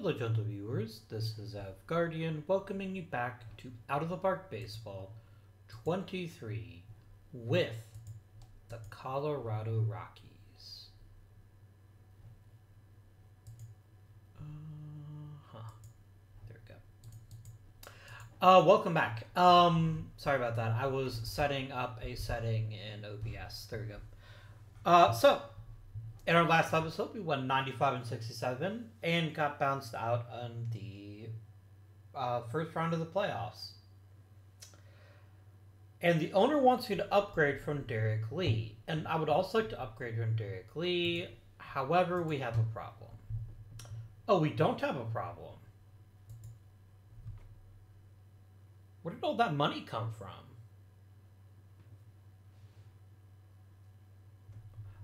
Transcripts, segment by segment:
Hello, gentle viewers. This is Guardian welcoming you back to Out of the Park Baseball 23 with the Colorado Rockies. There we go. Welcome back. Sorry about that. I was setting up a setting in OBS. There we go. So, in our last episode, we won 95 and 67 and got bounced out on the first round of the playoffs. And the owner wants me to upgrade from Derek Lee. And I would also like to upgrade from Derek Lee. However, we have a problem. Oh, we don't have a problem. Where did all that money come from?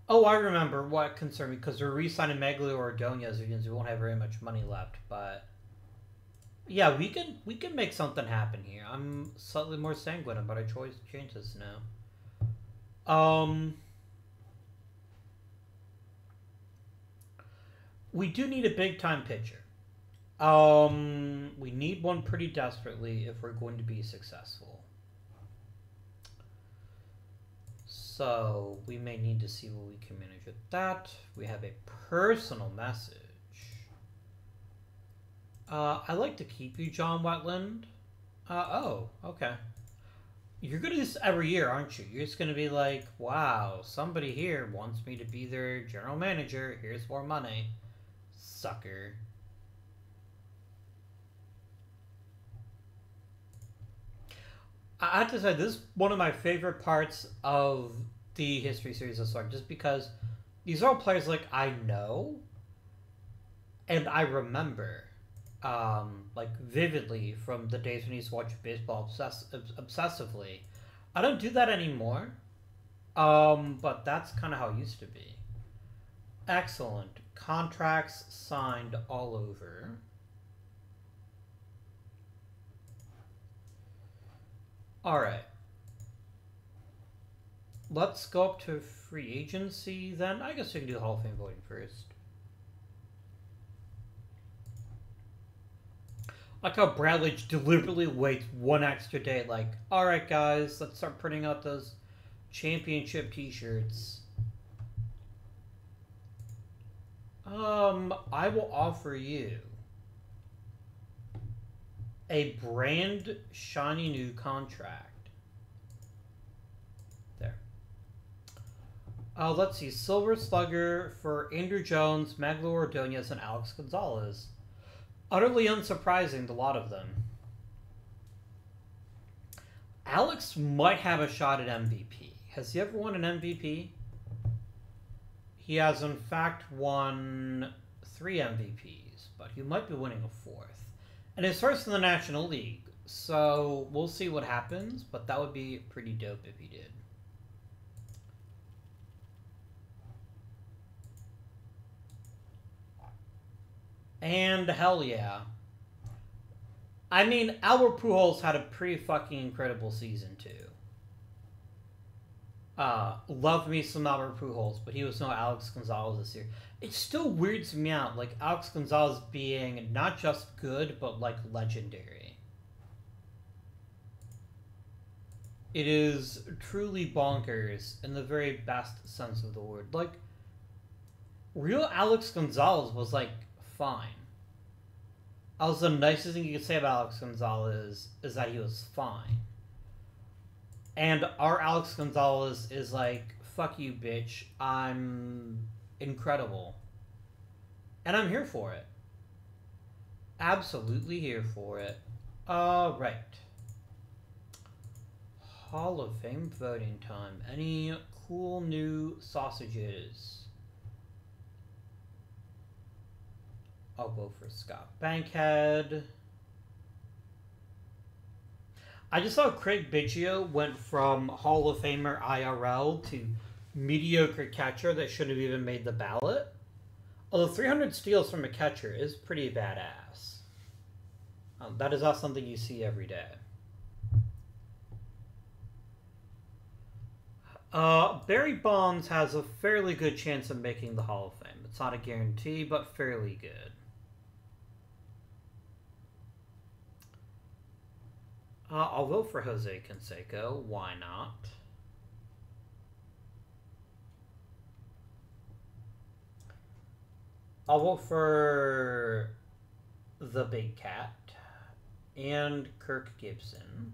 Oh, I remember what concerned me, because we're re-signing Maglio Ordonez against we won't have very much money left, but yeah, we can make something happen here. I'm slightly more sanguine about our choice to change this now. We do need a big time pitcher. We need one pretty desperately if we're going to be successful. So we may need to see what we can manage with that. We have a personal message. I'd like to keep you, John Wetland. Oh, okay. You're going to do this every year, aren't you? You're just going to be like, wow, somebody here wants me to be their general manager. Here's more money. Sucker. I have to say, this is one of my favorite parts of the history series of Spark, just because these are all players like I know and I remember like vividly from the days when I used to watch baseball obsessively. I don't do that anymore, but that's kind of how it used to be. Excellent. Contracts signed all over. Alright. Let's go up to free agency then. I guess we can do Hall of Fame voting first. Like how Bradley deliberately waits one extra day, like, alright guys, let's start printing out those championship t-shirts. I will offer you a brand shiny new contract. There. Let's see. Silver Slugger for Andrew Jones, Maglio Ordonez, and Alex Gonzalez. Utterly unsurprising, the lot of them. Alex might have a shot at MVP. Has he ever won an MVP? He has, in fact, won 3 MVPs, but he might be winning a 4th. And his first in the National League, so we'll see what happens, but that would be pretty dope if he did. And hell yeah. I mean, Albert Pujols had a pretty fucking incredible season too. Love me some Albert Pujols, but he was no Alex Gonzalez this year. It still weirds me out, like Alex Gonzalez being not just good, but like legendary. It is truly bonkers in the very best sense of the word. Like, real Alex Gonzalez was like fine. That was the nicest thing you could say about Alex Gonzalez is that he was fine. And our Alex Gonzalez is like, fuck you, bitch. I'm incredible. And I'm here for it. Absolutely here for it. Right. Hall of Fame voting time. Any cool new sausages? I'll go for Scott Bankhead. I just saw Craig Biggio went from Hall of Famer IRL to mediocre catcher that shouldn't have even made the ballot. Although 300 steals from a catcher is pretty badass. That is not something you see every day. Barry Bonds has a fairly good chance of making the Hall of Fame. It's not a guarantee, but fairly good. I'll vote for Jose Canseco. Why not? I'll vote for the Big Cat and Kirk Gibson.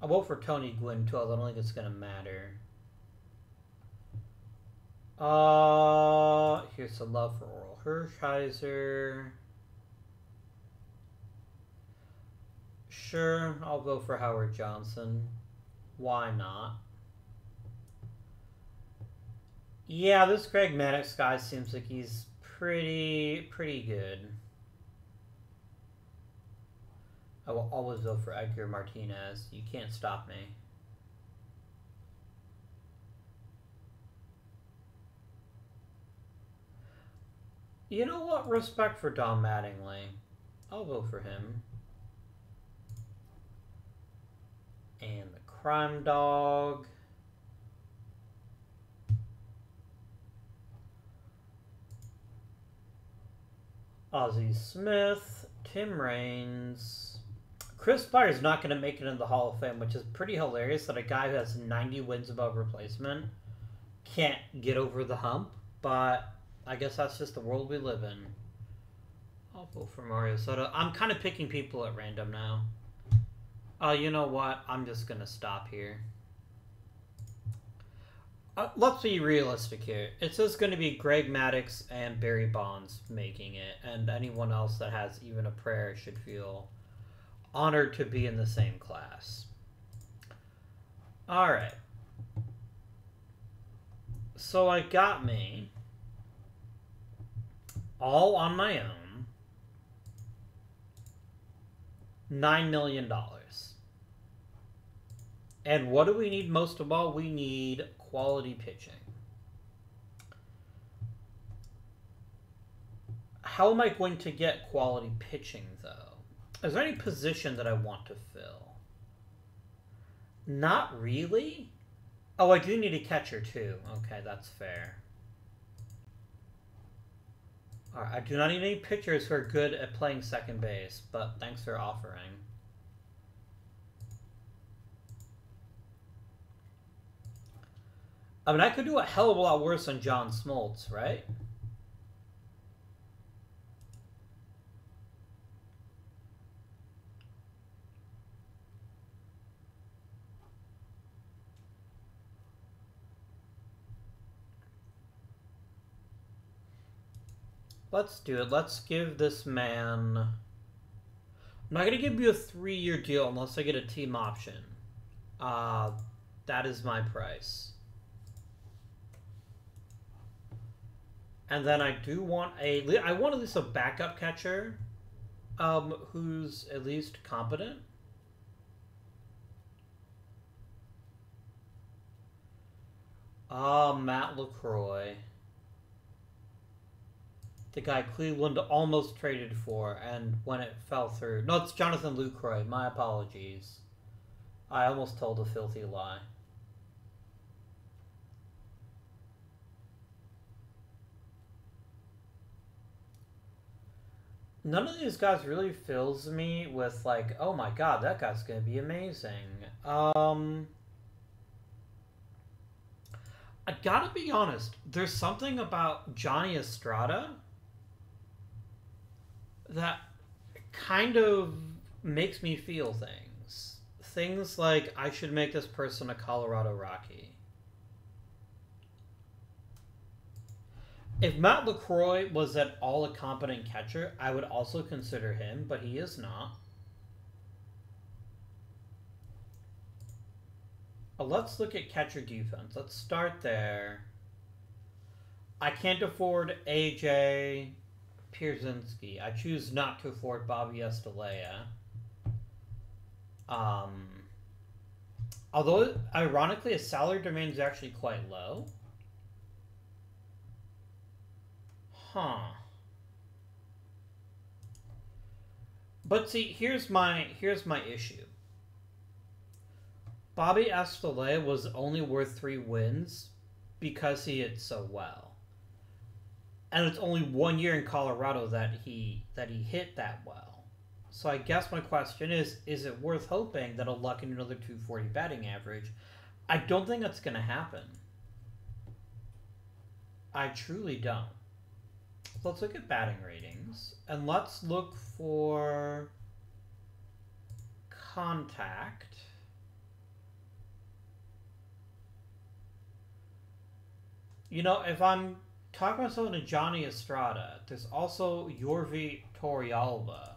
I'll vote for Tony Gwynn too, although I don't think it's gonna matter. Here's some love for Oral Hershiser. Sure, I'll vote for Howard Johnson. Why not? Yeah, this Greg Maddux guy seems like he's pretty good. I will always vote for Edgar Martinez. You can't stop me. You know what? Respect for Don Mattingly. I'll vote for him. And the Crime Dog. Ozzie Smith, Tim Raines. Chris Byers not going to make it into the Hall of Fame, which is pretty hilarious that a guy who has 90 wins above replacement can't get over the hump, but I guess that's just the world we live in. I'll vote for Mario Soto. I'm kind of picking people at random now. Oh, you know what? I'm just going to stop here. Let's be realistic here. It's just going to be Greg Maddux and Barry Bonds making it, and anyone else that has even a prayer should feel honored to be in the same class. All right. So I got me, all on my own, $9 million. And what do we need most of all? We need quality pitching. How am I going to get quality pitching, though? Is there any position that I want to fill? Not really. Oh, I do need a catcher, too. Okay, that's fair. All right, I do not need any pitchers who are good at playing second base, but thanks for offering. I mean, I could do a hell of a lot worse than John Smoltz, right? Let's do it. Let's give this man... I'm not going to give you a 3-year deal unless I get a team option. That is my price. And then I do want I want at least a backup catcher who's at least competent. Matt LaCroix. The guy Cleveland almost traded for, and when it fell through... No, it's Jonathan Lucroy. My apologies. I almost told a filthy lie. None of these guys really fills me with, like, oh my god, that guy's gonna be amazing. I gotta be honest, there's something about Johnny Estrada that kind of makes me feel things. Things like, I should make this person a Colorado Rocky. If Matt LaCroix was at all a competent catcher, I would also consider him, but he is not. Let's look at catcher defense. Let's start there. I can't afford AJ Pierzynski. I choose not to afford Bobby Estalella. Although, ironically, his salary demand is actually quite low. Huh. But see, here's my issue. Bobby Estalella was only worth 3 wins because he hit so well. and it's only 1 year in Colorado that he hit that well. So I guess my question is it worth hoping that he'll luck in another 240 batting average? I don't think that's going to happen. I truly don't. Let's look at batting ratings, and let's look for contact. You know, if I'm talking about someone to Johnny Estrada, there's also Yorvi Torrealba.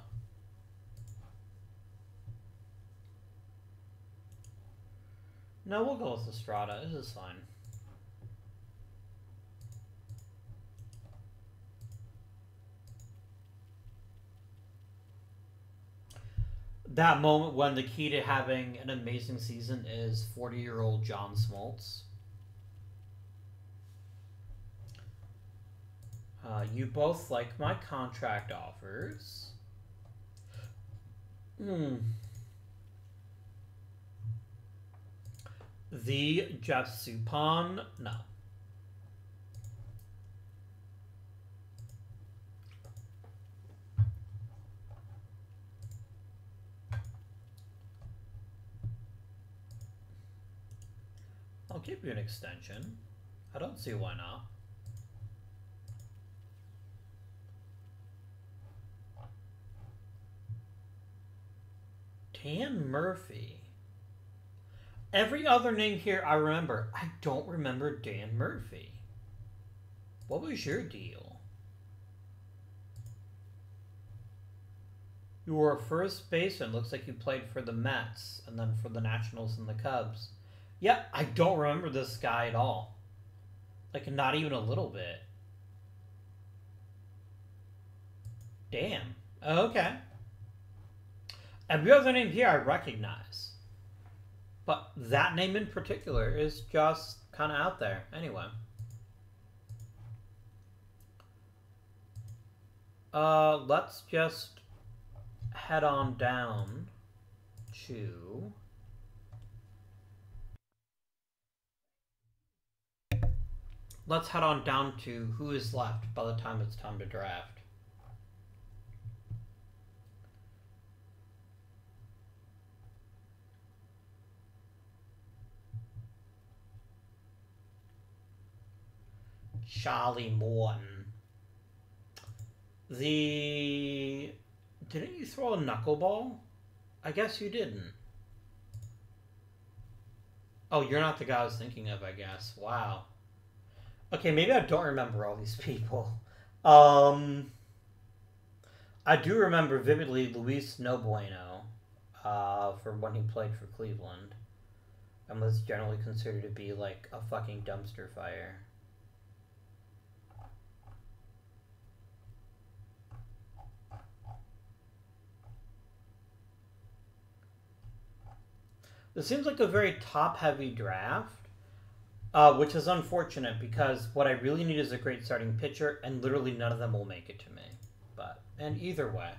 No, we'll go with Estrada. This is fine. That moment when the key to having an amazing season is 40-year-old John Smoltz. You both like my contract offers. The Jeff Suppan? No. I'll give you an extension. I don't see why not. Dan Murphy. Every other name here I remember. I don't remember Dan Murphy. What was your deal? You were a first baseman. Looks like you played for the Mets and then for the Nationals and the Cubs. Yeah, I don't remember this guy at all. Like, not even a little bit. Damn. Okay. Every other name here I recognize. But that name in particular is just kind of out there. Anyway. Let's just head on down to... Let's head on down to who is left by the time it's time to draft. Charlie Morton. Didn't you throw a knuckleball? I guess you didn't. Oh, you're not the guy I was thinking of, I guess. Wow. Okay, maybe I don't remember all these people. I do remember vividly Luis Nobueno for when he played for Cleveland. And was generally considered to be like a fucking dumpster fire. This seems like a very top-heavy draft, which is unfortunate because what I really need is a great starting pitcher, and literally none of them will make it to me. And either way.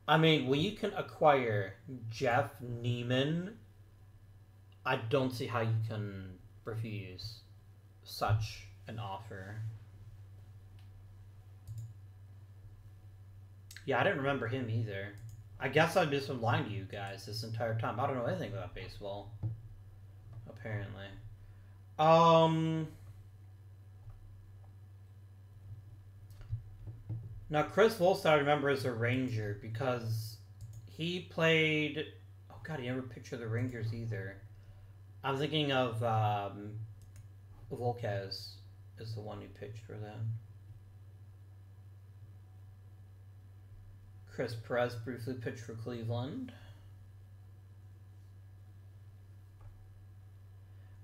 I mean, when you can acquire Jeff Neiman, I don't see how you can refuse such an offer. Yeah, I didn't remember him either. I guess I've just been lying to you guys this entire time. I don't know anything about baseball. Apparently. Now, Chris Volstad, I remember as a Ranger because he played... Oh, God, he never pictured the Rangers either. I'm thinking of Volquez is the one who pitched for them. Chris Perez briefly pitched for Cleveland.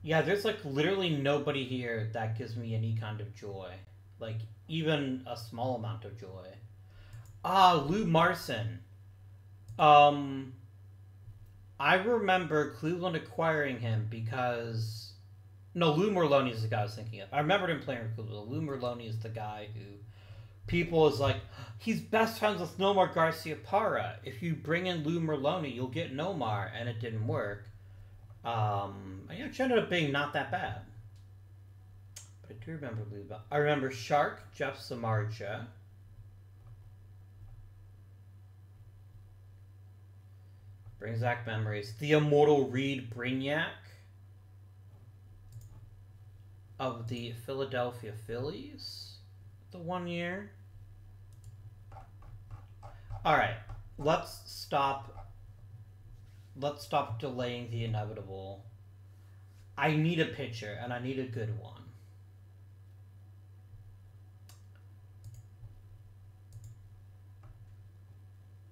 Yeah, there's like literally nobody here that gives me any kind of joy. Like, even a small amount of joy. Lou Marson. I remember Cleveland acquiring him because... No, Lou Merlone is the guy I was thinking of. I remembered him playing for Cleveland. Lou Merlone is the guy who... People is like, he's best friends with Nomar Garciaparra. If you bring in Lou Merlone, you'll get Nomar, and it didn't work. It actually ended up being not that bad. I do remember Lou. I remember Shark, Jeff Samardzija. Brings back memories. The immortal Reed Brignac of the Philadelphia Phillies. The 1 year. Alright. Let's stop delaying the inevitable. I need a pitcher, and I need a good one.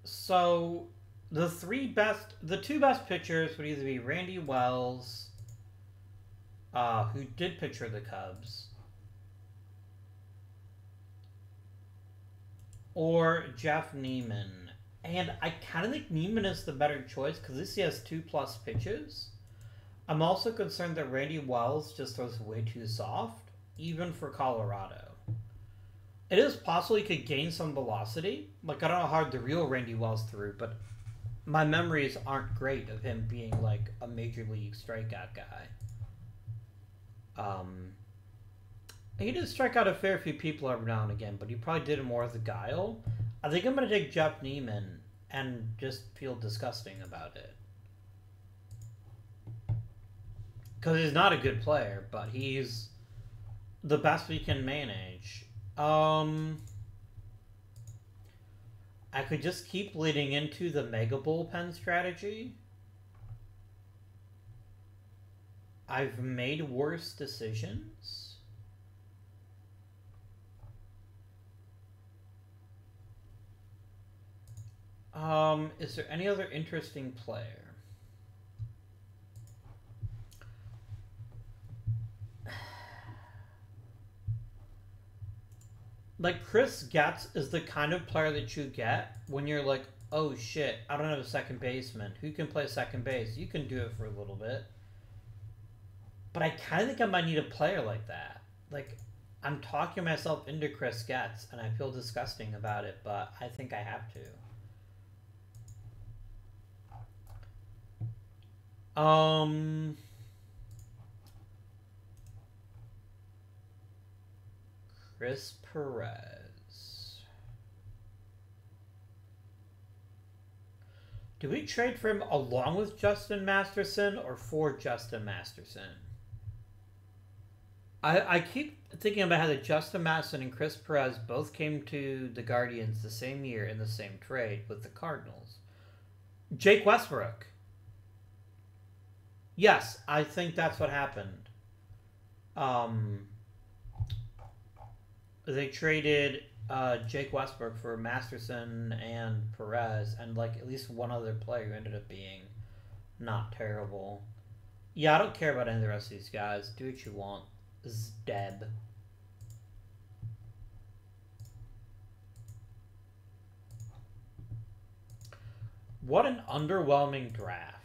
So, the two best pitchers would either be Randy Wells, who did pitch for the Cubs, or Jeff Neiman. And I kind of think Neiman is the better choice because at least he has 2+ pitches. I'm also concerned that Randy Wells just throws way too soft, even for Colorado. It is possible he could gain some velocity. Like, I don't know how hard the real Randy Wells threw, but my memories aren't great of him being, like, a major league strikeout guy. He did strike out a fair few people every now and again, but he probably did it more as a guile. I think I'm going to take Jeff Neiman and just feel disgusting about it. Because he's not a good player, but he's the best we can manage. I could just keep leading into the mega bullpen strategy. I've made worse decisions. Is there any other interesting player? Like, Chris Getz is the kind of player that you get when you're like, oh shit, I don't have a second baseman. Who can play second base? You can do it for a little bit. But I kind of think I might need a player like that. Like, I'm talking myself into Chris Getz, and I feel disgusting about it, but I think I have to. Chris Perez. Do we trade for him along with Justin Masterson or for Justin Masterson? I keep thinking about how that Justin Masterson and Chris Perez both came to the Guardians the same year in the same trade with the Cardinals. Jake Westbrook. Yes, I think that's what happened. They traded Jake Westbrook for Masterson and Perez, and like at least one other player who ended up being not terrible. Yeah, I don't care about any of the rest of these guys. Do what you want. Zdeb. What an underwhelming draft.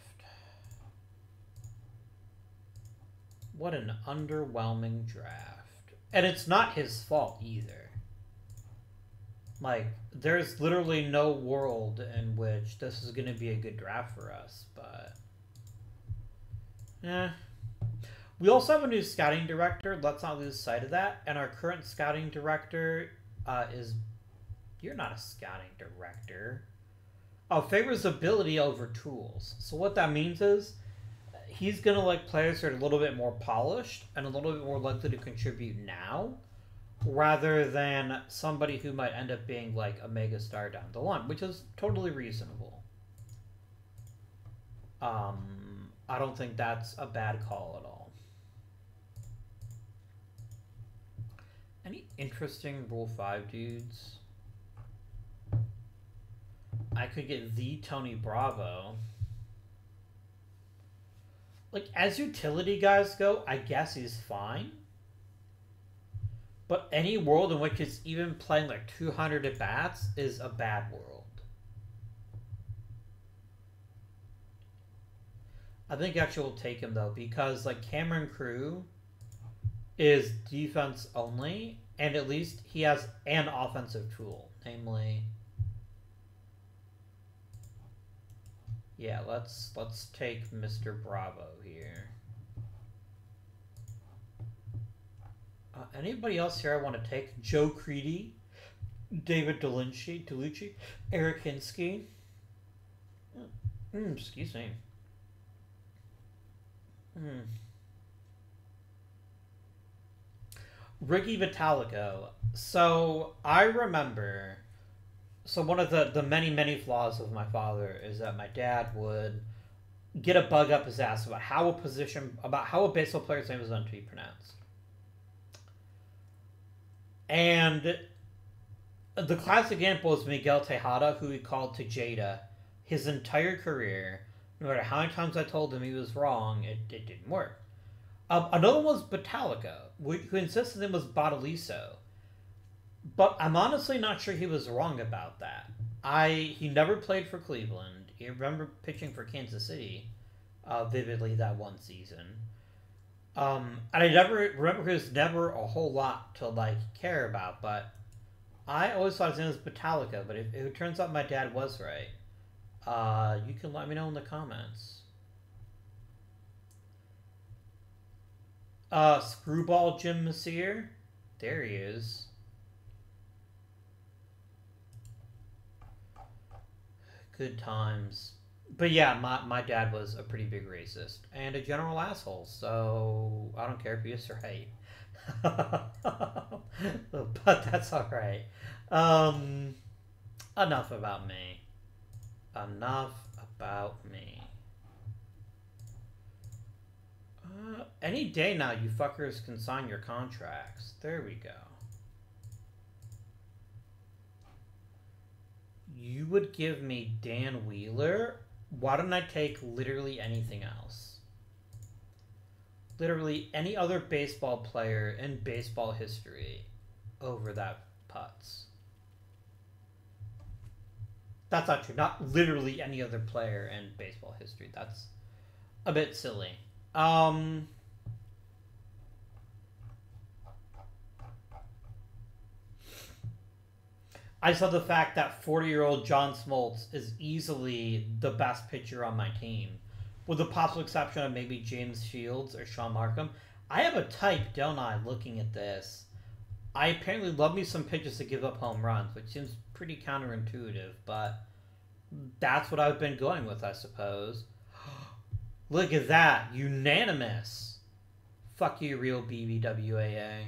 What an underwhelming draft. And it's not his fault either. Like, there's literally no world in which this is going to be a good draft for us, but... eh. We also have a new scouting director. Let's not lose sight of that. And our current scouting director is... You're not a scouting director. Oh, favors ability over tools. So what that means is he's going to like players who are a little bit more polished and a little bit more likely to contribute now rather than somebody who might end up being like a mega star down the line, which is totally reasonable. I don't think that's a bad call at all. Any interesting Rule 5 dudes? I could get the Tony Bravo. Like, as utility guys go, I guess he's fine. But any world in which it's even playing like 200 at-bats is a bad world. I think actually we'll take him, though, because like Cameron Crew is defense only, and at least he has an offensive tool, namely... Yeah, let's take Mr. Bravo here. Anybody else here I want to take? Joe Creedy, David DeLucci, Eric Hinsky. Excuse me. Ricky Vitalico. So I remember. So one of the many flaws of my father is that my dad would get a bug up his ass about how a baseball player's name is meant to be pronounced. And the classic example is Miguel Tejada, who he called Tejada his entire career. No matter how many times I told him he was wrong, it didn't work. Another one was Batalico, who insisted it was Badaliso. But I'm honestly not sure he was wrong about that. He never played for Cleveland. He remember pitching for Kansas City vividly that one season. And I never remember he was never a whole lot to care about, but I always thought his name was Batalica, but if it turns out my dad was right, you can let me know in the comments. Screwball Jim Messier. There he is. Good times. But yeah, my dad was a pretty big racist and a general asshole, so I don't care if he is right. But that's alright. Enough about me. Enough about me. Any day now, you fuckers can sign your contracts. There we go. You would give me Dan Wheeler? Why don't I take literally anything else? Literally any other baseball player in baseball history over that Putz. That's not true. Not literally any other player in baseball history. That's a bit silly. I saw the fact that 40-year-old John Smoltz is easily the best pitcher on my team, with the possible exception of maybe James Shields or Sean Markham. I have a type, don't I, looking at this? I apparently love me some pitchers that give up home runs, which seems pretty counterintuitive, but that's what I've been going with, I suppose. Look at that. Unanimous. Fuck you, real BBWAA.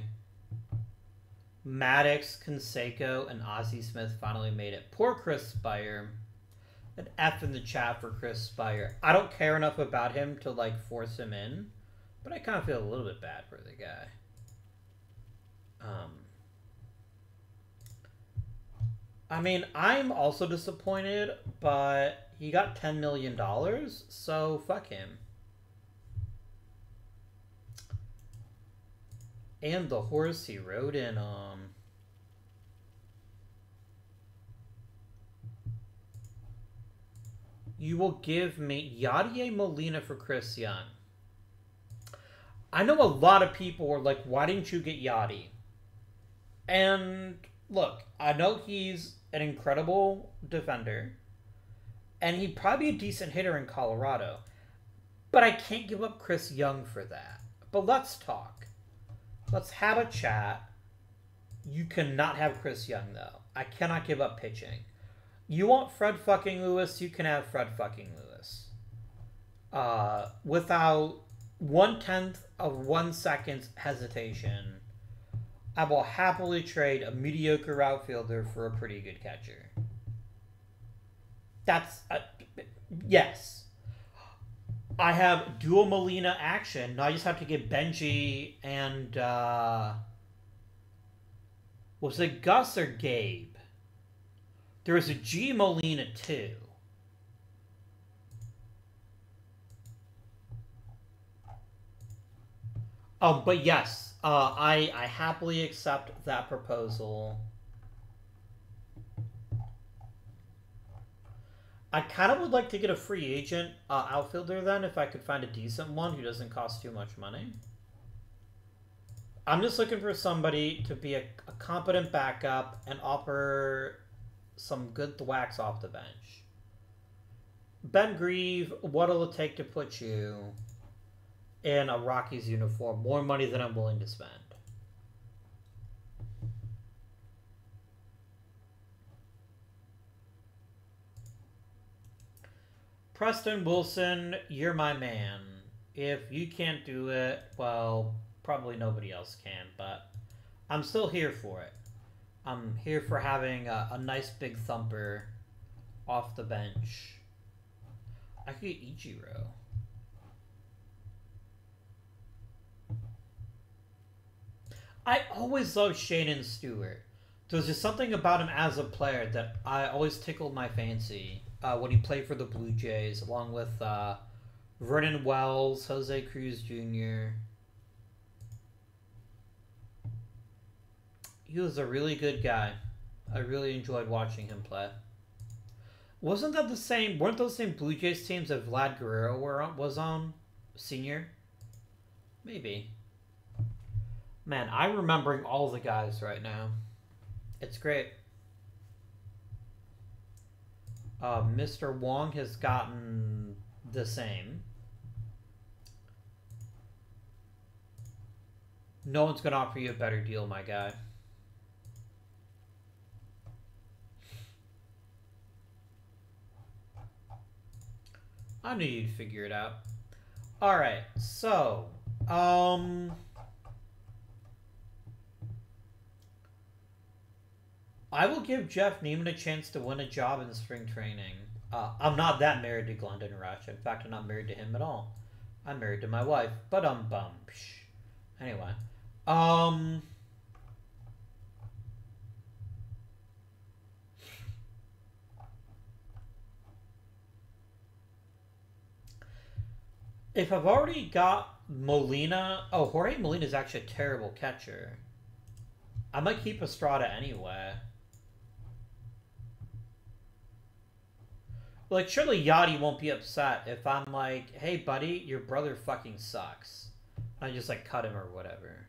Maddox, Canseco, and Ozzie Smith finally made it. Poor Chris Spire. An F in the chat for Chris Spire. I don't care enough about him to, force him in, but I kind of feel a little bit bad for the guy. I mean, I'm also disappointed, but he got $10 million, so fuck him. And the horse he rode in on. You will give me Yadier Molina for Chris Young. I know a lot of people were like, why didn't you get Yadi? And look, I know he's an incredible defender, and he'd probably be a decent hitter in Colorado, but I can't give up Chris Young for that. But let's talk. Let's have a chat. You cannot have Chris Young, though. I cannot give up pitching. You want Fred fucking Lewis, you can have Fred fucking Lewis. Without 1/10 of 1 second's hesitation, I will happily trade a mediocre outfielder for a pretty good catcher. That's... yes. I have dual Molina action. Now I just have to get Benji and... was it Gus or Gabe? There was a G Molina too. But yes, I happily accept that proposal. I kind of would like to get a free agent outfielder then, if I could find a decent one who doesn't cost too much money. I'm just looking for somebody to be a competent backup and offer some good thwacks off the bench. Ben Grieve, what'll it take to put you in a Rockies uniform? More money than I'm willing to spend. Preston Wilson, you're my man. If you can't do it, well, probably nobody else can, but I'm still here for it. I'm here for having a nice big thumper off the bench. I could get Ichiro. I always loved Shannon Stewart. There's just something about him as a player that I always tickled my fancy when he played for the Blue Jays, along with Vernon Wells, Jose Cruz Jr. He was a really good guy. I really enjoyed watching him play. Wasn't that the same? Weren't those same Blue Jays teams that Vlad Guerrero was on? Senior? Maybe. Man, I'm remembering all the guys right now. It's great. Mr. Wong has gotten the same. No one's going to offer you a better deal, my guy. I knew you'd figure it out. Alright, so... I will give Jeff Neiman a chance to win a job in spring training. I'm not that married to Glendon Rush. In fact, I'm not married to him at all. I'm married to my wife. But bum. Anyway. If I've already got Molina... Oh, Jorge Molina is actually a terrible catcher. I might keep Estrada anyway. Like, surely Yachty won't be upset if I'm like, hey, buddy, your brother fucking sucks. I just, like, cut him or whatever.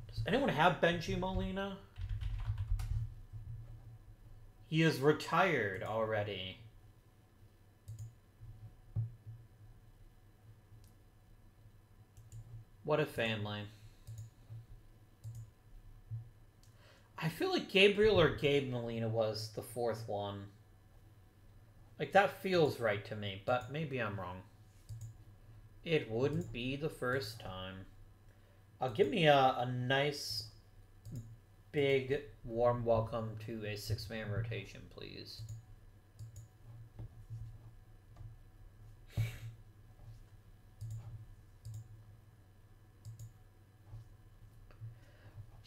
Does anyone have Benji Molina? He is retired already. What a family. I feel like Gabriel or Gabe Molina was the fourth one. Like, that feels right to me, but maybe I'm wrong. It wouldn't be the first time. Give me a nice, big, warm welcome to a six-man rotation, please.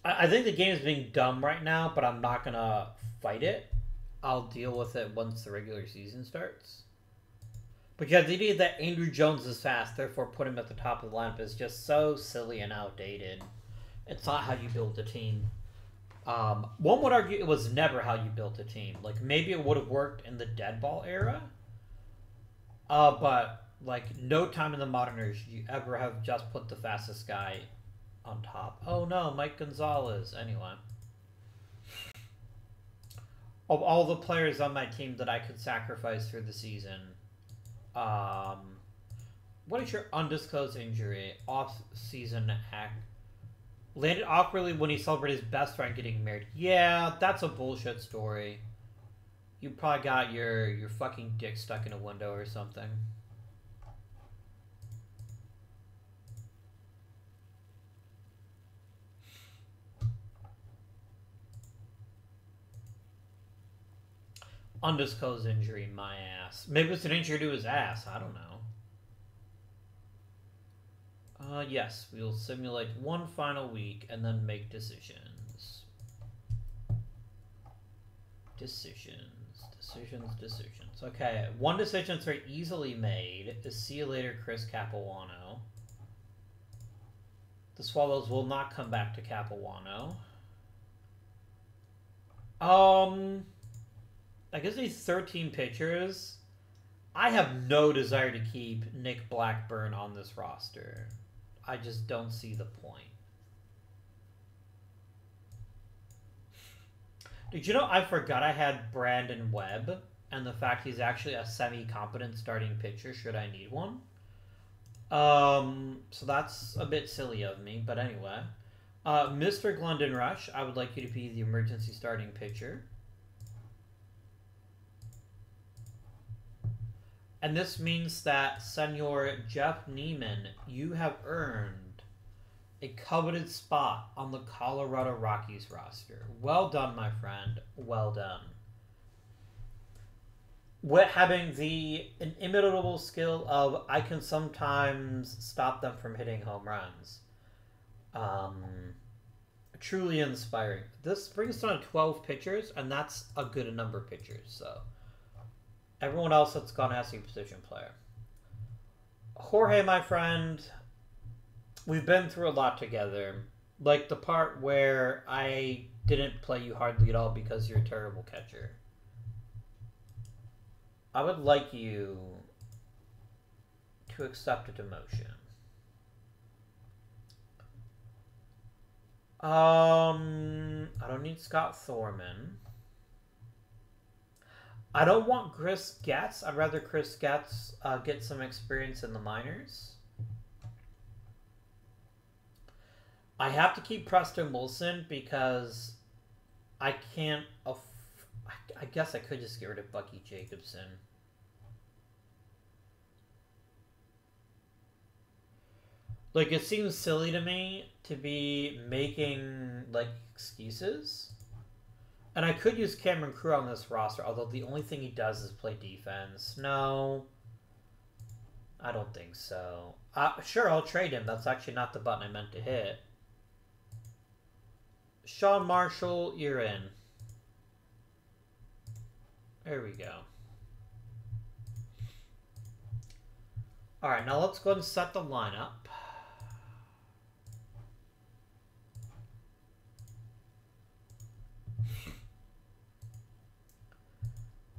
I think the game is being dumb right now, but I'm not going to fight it. I'll deal with it once the regular season starts. But yeah, the idea that Andrew Jones is fast, therefore put him at the top of the lineup is just so silly and outdated. It's not how you build a team. One would argue it was never how you built a team. Like, maybe it would have worked in the dead ball era. But, like, no time in the modern era should you ever have just put the fastest guy on top. Oh no, Mike Gonzalez. Anyway. Of all the players on my team that I could sacrifice for the season, what is your undisclosed injury? Off-season hack. Landed awkwardly when he celebrated his best friend getting married. Yeah, that's a bullshit story. You probably got your fucking dick stuck in a window or something. Undisclosed injury, my ass. Maybe it's an injury to his ass. I don't know. Yes, we'll simulate one final week and then make decisions. Decisions. Okay, one decision that's very easily made is see you later, Chris Capuano. The Swallows will not come back to Capuano. I guess these 13 pitchers. I have no desire to keep Nick Blackburn on this roster. I just don't see the point. Did you know I forgot I had Brandon Webb and the fact he's actually a semi-competent starting pitcher should I need one? So that's a bit silly of me, but anyway. Mr. Glendon Rush, I would like you to be the emergency starting pitcher. And this means that, Senor Jeff Neiman, you have earned a coveted spot on the Colorado Rockies roster. Well done, my friend. Well done. With having the inimitable skill of I can sometimes stop them from hitting home runs. Truly inspiring. This brings down 12 pitchers, and that's a good number of pitchers. So everyone else that's gone has a position player. Jorge, my friend, we've been through a lot together. Like the part where I didn't play you hardly at all because you're a terrible catcher. I would like you to accept a demotion. I don't need Scott Thorman. I don't want Chris Getz. I'd rather Chris Getz get some experience in the minors. I have to keep Preston Wilson because I can't... I guess I could just get rid of Bucky Jacobson. Like, it seems silly to me to be making, like, excuses. And I could use Cameron Crew on this roster, although the only thing he does is play defense. No. I don't think so. Sure, I'll trade him. That's actually not the button I meant to hit. Sean Marshall, you're in. There we go. Alright, now let's go ahead and set the lineup.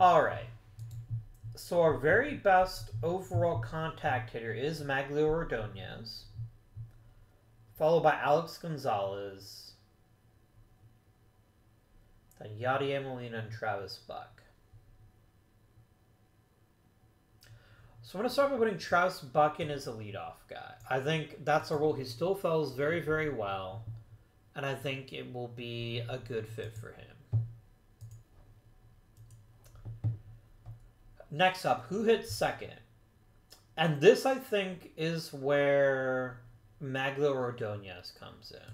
Alright. So our very best overall contact hitter is Maglio Ordonez, followed by Alex Gonzalez, then Yadier Molina and Travis Buck. So I'm going to start by putting Travis Buck in as a leadoff guy. I think that's a role he still fills very, very well, and I think it will be a good fit for him. Next up, who hits second? And this, I think, is where Maglio Ordonez comes in.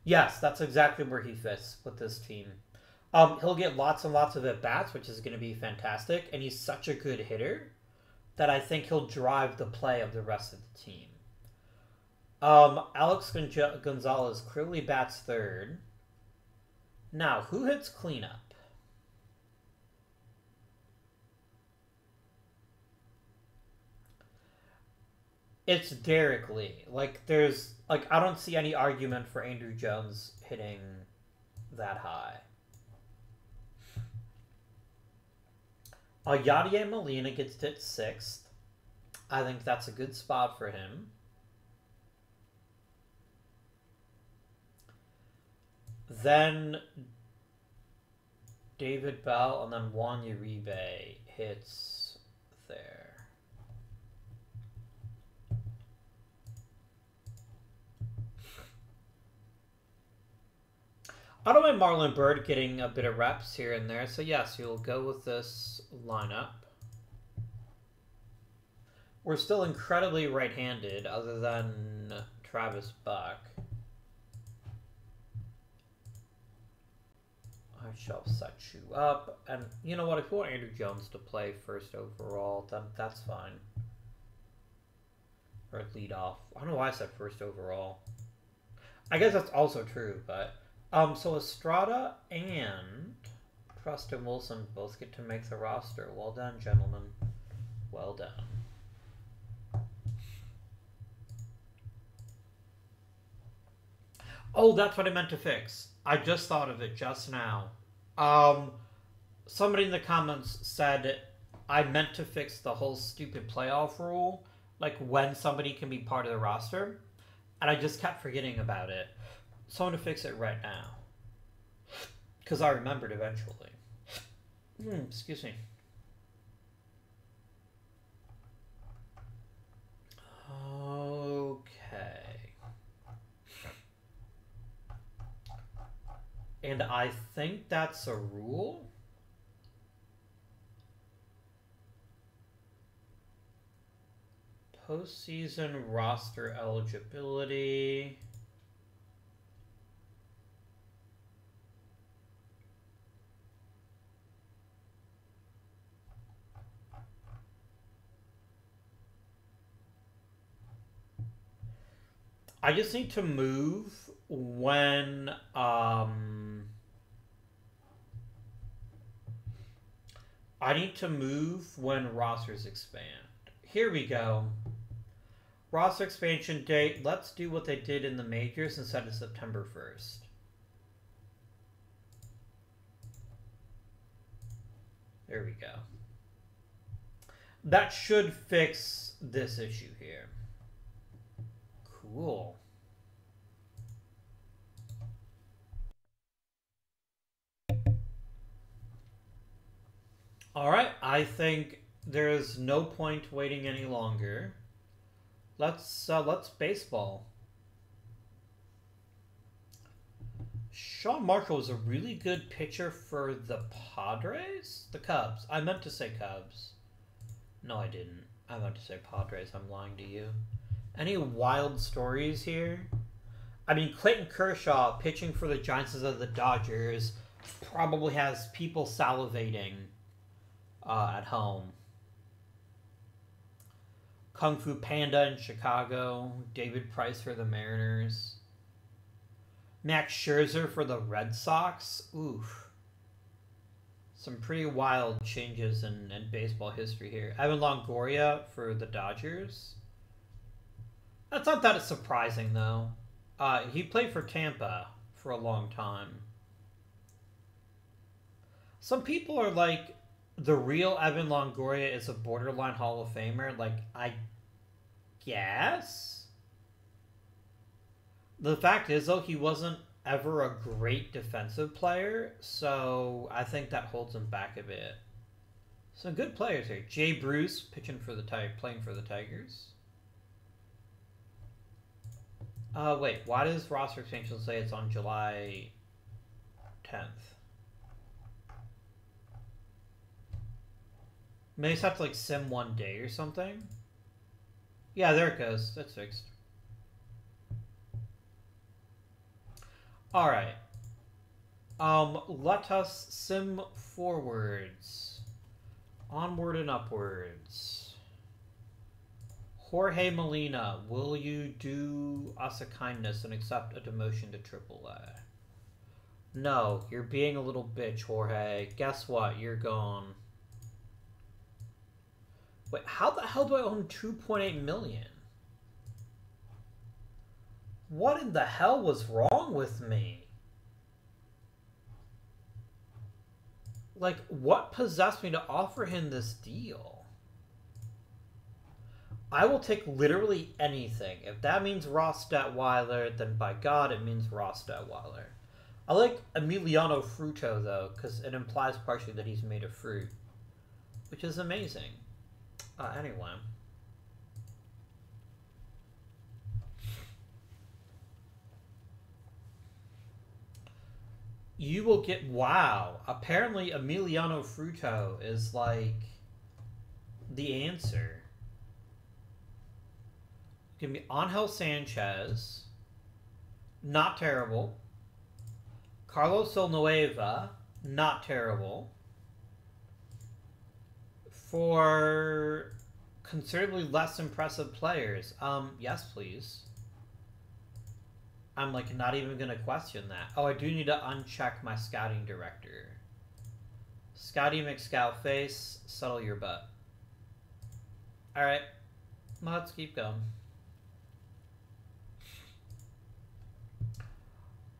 Yes, that's exactly where he fits with this team. He'll get lots and lots of at-bats, which is going to be fantastic, and he's such a good hitter that I think he'll drive the play of the rest of the team. Alex Gonzalez clearly bats third. Now, who hits cleanup? It's Derek Lee. Like, there's... Like, I don't see any argument for Andrew Jones hitting that high. Yadier Molina gets hit 6th. I think that's a good spot for him. Then David Bell and then Juan Uribe hits there. I don't mind Marlon Byrd getting a bit of reps here and there, so yes, you'll go with this lineup. We're still incredibly right-handed, other than Travis Buck. I shall set you up. And you know what? If you want Andrew Jones to play first overall, then that's fine. Or lead off. I don't know why I said first overall. I guess that's also true, but... so Estrada and Preston Wilson both get to make the roster. Well done, gentlemen. Well done. Oh, that's what I meant to fix. I just thought of it just now. Somebody in the comments said I meant to fix the whole stupid playoff rule, like when somebody can be part of the roster, and I just kept forgetting about it. So I'm going to fix it right now. Because I remembered eventually. Excuse me. Okay. And I think that's a rule. Postseason roster eligibility. I just need to move when I need to move when rosters expand. Here we go. Roster expansion date. Let's do what they did in the majors and set it September 1st. There we go. That should fix this issue here. Cool. All right, I think there's no point waiting any longer. Let's baseball. Sean Marshall was a really good pitcher for the Padres? The Cubs. I meant to say Cubs. No, I didn't. I meant to say Padres. I'm lying to you. Any wild stories here? I mean, Clayton Kershaw pitching for the Giants of the Dodgers probably has people salivating at home. Kung Fu Panda in Chicago. David Price for the Mariners. Max Scherzer for the Red Sox. Oof. Some pretty wild changes in baseball history here. Evan Longoria for the Dodgers. That's not that surprising, though. He played for Tampa for a long time. Some people are like, the real Evan Longoria is a borderline Hall of Famer. Like, I guess? The fact is, though, he wasn't ever a great defensive player, so I think that holds him back a bit. Some good players here. Jay Bruce playing for the Tigers. Wait, why does roster expansion say it's on July 10th? Maybe it's have to like sim one day or something. Yeah, there it goes. That's fixed. All right. Let us sim forwards, onward and upwards. Jorge Molina, will you do us a kindness and accept a demotion to AAA? No, you're being a little bitch, Jorge. Guess what? You're gone. Wait, how the hell do I own 2.8 million? What in the hell was wrong with me? Like, what possessed me to offer him this deal? I will take literally anything. If that means Ross Detweiler, then by God, it means Ross Detweiler. I like Emiliano Fruto, though, because it implies partially that he's made of fruit, which is amazing. Anyway. You will get... Wow. Apparently, Emiliano Fruto is, like, the answer. Give me Angel Sanchez. Not terrible. Carlos Villanueva. Not terrible. For considerably less impressive players. Yes, please. I'm, like, not even going to question that. Oh, I do need to uncheck my scouting director. Scotty McScoutface, settle your butt. Alright. Let's keep going.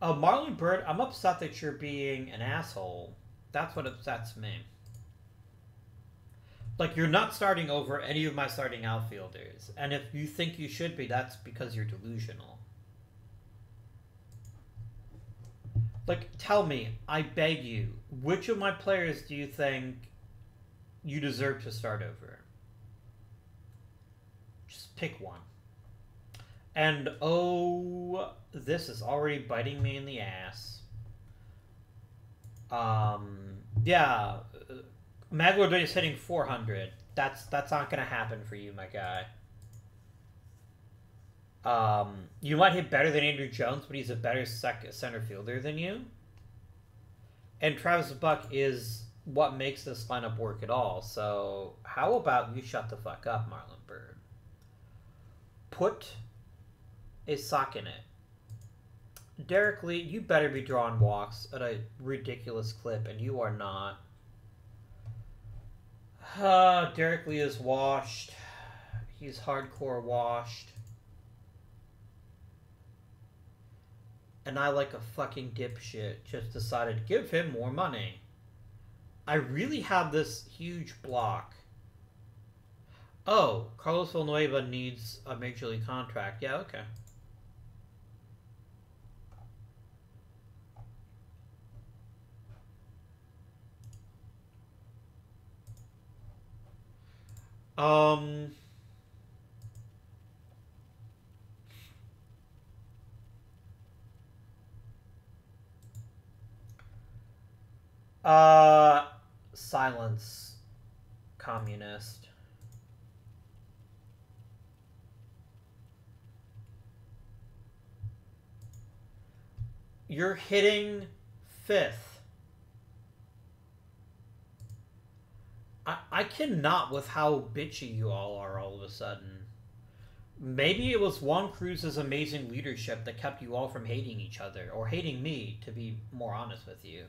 Oh, Marlon Bird, I'm upset that you're being an asshole. That's what upsets me. Like, you're not starting over any of my starting outfielders. And if you think you should be, that's because you're delusional. Like, tell me, I beg you, which of my players do you think you deserve to start over? Just pick one. And, oh, this is already biting me in the ass. Yeah, Maglor is hitting 400. That's not gonna happen for you, my guy. You might hit better than Andrew Jones, but he's a better center fielder than you. And Travis Buck is what makes this lineup work at all. So how about you shut the fuck up, Marlon Bird? Put a sock in it. Derek Lee, you better be drawing walks at a ridiculous clip, and you are not. Derek Lee is washed. He's hardcore washed. And I, like a fucking dipshit, just decided to give him more money. I really have this huge block. Oh, Carlos Villanueva needs a major league contract. Yeah, okay. Um... Silence, communist. You're hitting 5th. I cannot with how bitchy you all are all of a sudden. Maybe it was Juan Cruz's amazing leadership that kept you all from hating each other, or hating me, to be more honest with you.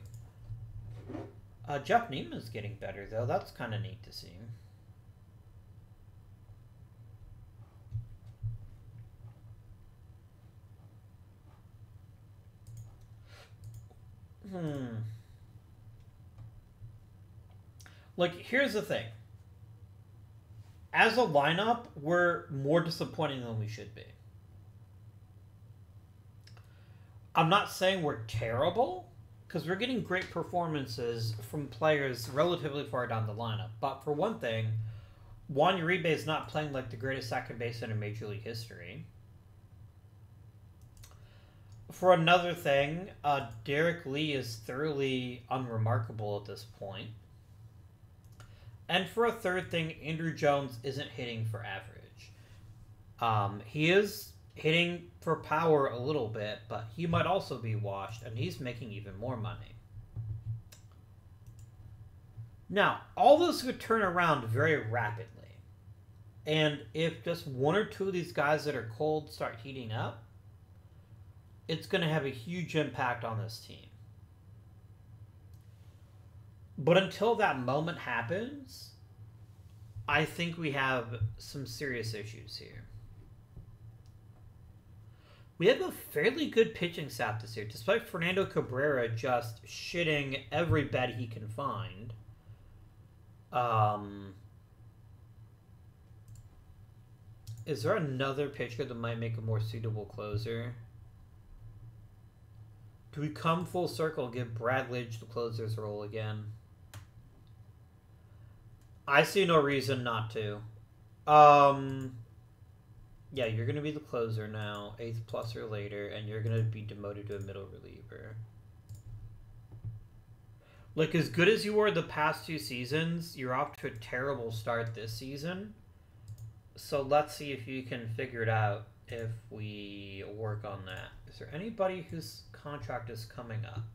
Jeff Neiman's getting better, though. That's kind of neat to see. Like, here's the thing. As a lineup, we're more disappointing than we should be. I'm not saying we're terrible, because we're getting great performances from players relatively far down the lineup. But for one thing, Juan Uribe is not playing like the greatest second baseman in Major League history. For another thing, Derek Lee is thoroughly unremarkable at this point. And for a third thing, Andrew Jones isn't hitting for average. He is hitting for power a little bit, but he might also be washed, and he's making even more money. Now, all this could turn around very rapidly. And if just one or two of these guys that are cold start heating up, it's going to have a huge impact on this team. But until that moment happens, I think we have some serious issues here. We have a fairly good pitching staff this year, despite Fernando Cabrera just shitting every bet he can find. Is there another pitcher that might make a more suitable closer? Do we come full circle and give Brad Lidge the closer's role again? I see no reason not to. Yeah, you're going to be the closer now, 8th plus or later, and you're going to be demoted to a middle reliever. Like, as good as you were the past 2 seasons, you're off to a terrible start this season. So let's see if you can figure it out if we work on that. Is there anybody whose contract is coming up?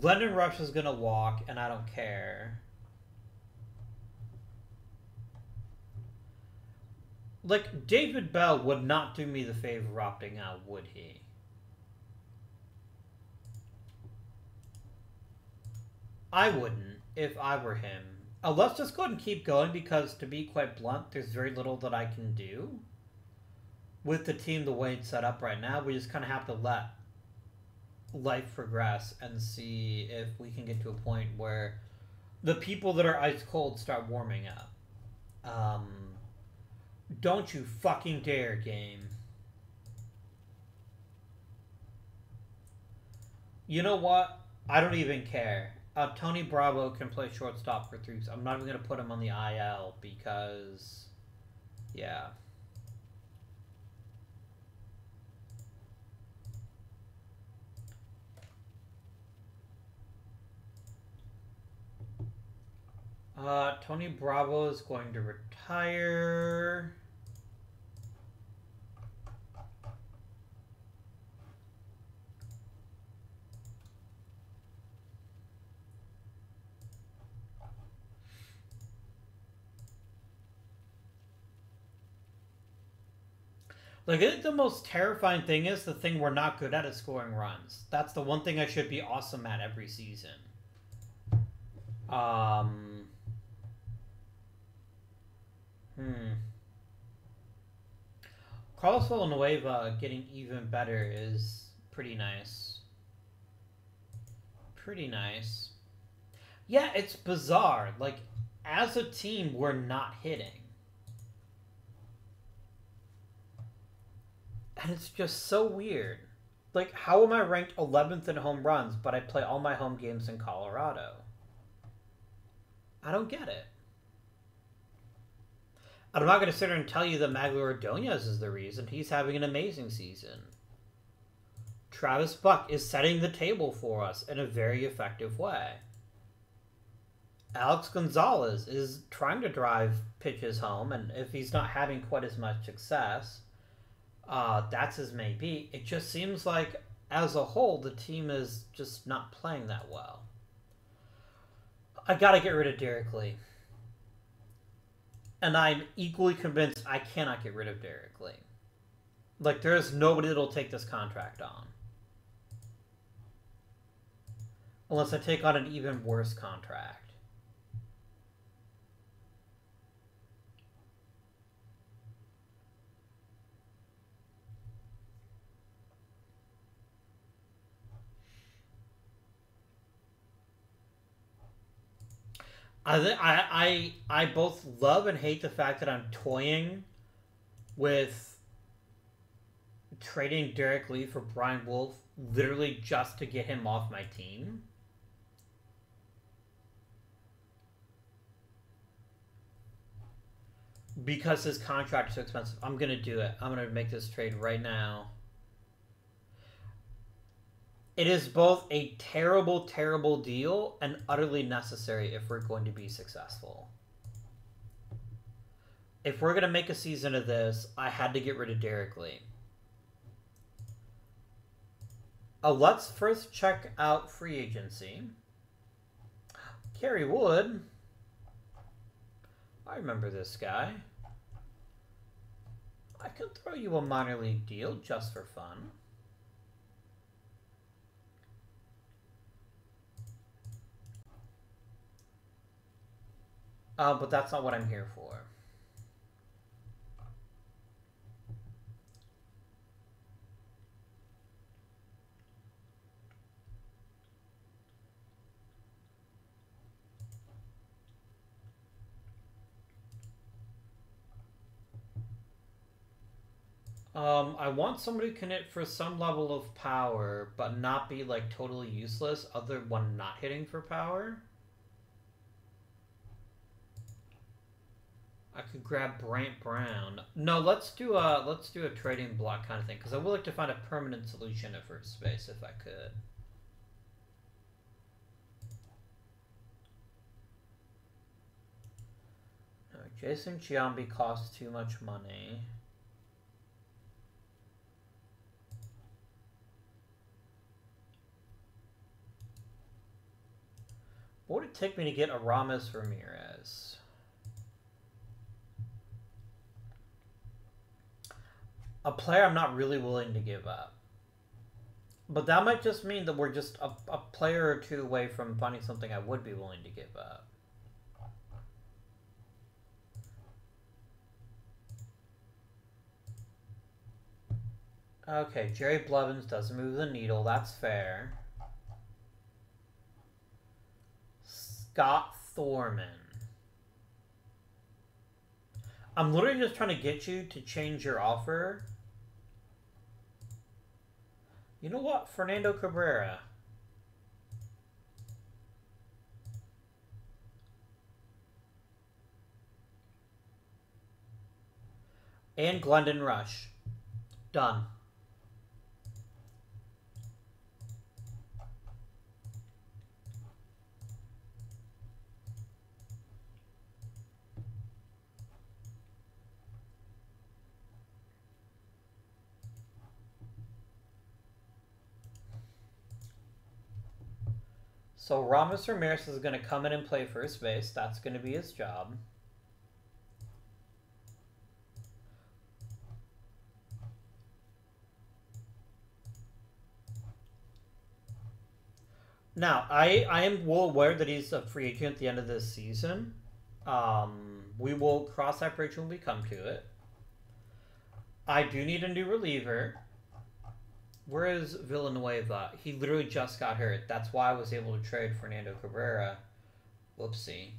Glendon Rush is going to walk, and I don't care. Like, David Bell would not do me the favor of opting out, would he? I wouldn't, if I were him. Let's just go ahead and keep going, because, to be quite blunt, there's very little that I can do. With the team the way it's set up right now, we just kind of have to let life progress and see if we can get to a point where the people that are ice cold start warming up. Don't you fucking dare, game. You know what? I don't even care. Tony Bravo can play shortstop for 3 weeks. I'm not even going to put him on the IL because, yeah. Tony Bravo is going to retire. Like, I think the most terrifying thing is the thing we're not good at is scoring runs. That's the one thing I should be awesome at every season. Um. Carlos Villanueva getting even better is pretty nice. Pretty nice. Yeah, it's bizarre. Like, as a team, we're not hitting. And it's just so weird. Like, how am I ranked 11th in home runs, but I play all my home games in Colorado? I don't get it. And I'm not going to sit here and tell you that Magglio Ordonez is the reason. He's having an amazing season. Travis Buck is setting the table for us in a very effective way. Alex Gonzalez is trying to drive pitches home, and if he's not having quite as much success, that's as may be. It just seems like, as a whole, the team is just not playing that well. I gotta get rid of Derek Lee. And I'm equally convinced I cannot get rid of Derek Lee. Like, there's nobody that'll take this contract on. Unless I take on an even worse contract. I both love and hate the fact that I'm toying with trading Derek Lee for Brian Wolf literally just to get him off my team. Because his contract is so expensive. I'm going to do it. I'm going to make this trade right now. It is both a terrible, terrible deal and utterly necessary if we're going to be successful. If we're going to make a season of this, I had to get rid of Derek Lee. Let's first check out free agency. Kerry Wood. I remember this guy. I could throw you a minor league deal just for fun. But that's not what I'm here for. I want somebody who can hit for some level of power, but not be, like, totally useless other when not hitting for power. I could grab Brant Brown. No, let's do a trading block kind of thing, because I would like to find a permanent solution at first base if I could. No, Jason Giambi costs too much money. What would it take me to get Aramis Ramirez? A player I'm not really willing to give up. But that might just mean that we're just a player or two away from finding something I would be willing to give up. Okay, Jerry Blevins doesn't move the needle. That's fair. Scott Thorman. I'm literally just trying to get you to change your offer. You know what? Fernando Cabrera. And Glendon Rush. Done. So Ramos Ramirez is going to come in and play first base. That's going to be his job. Now, I am well aware that he's a free agent at the end of this season. We will cross that bridge when we come to it. I do need a new reliever. Where is Villanueva? He literally just got hurt. That's why I was able to trade Fernando Cabrera. Whoopsie.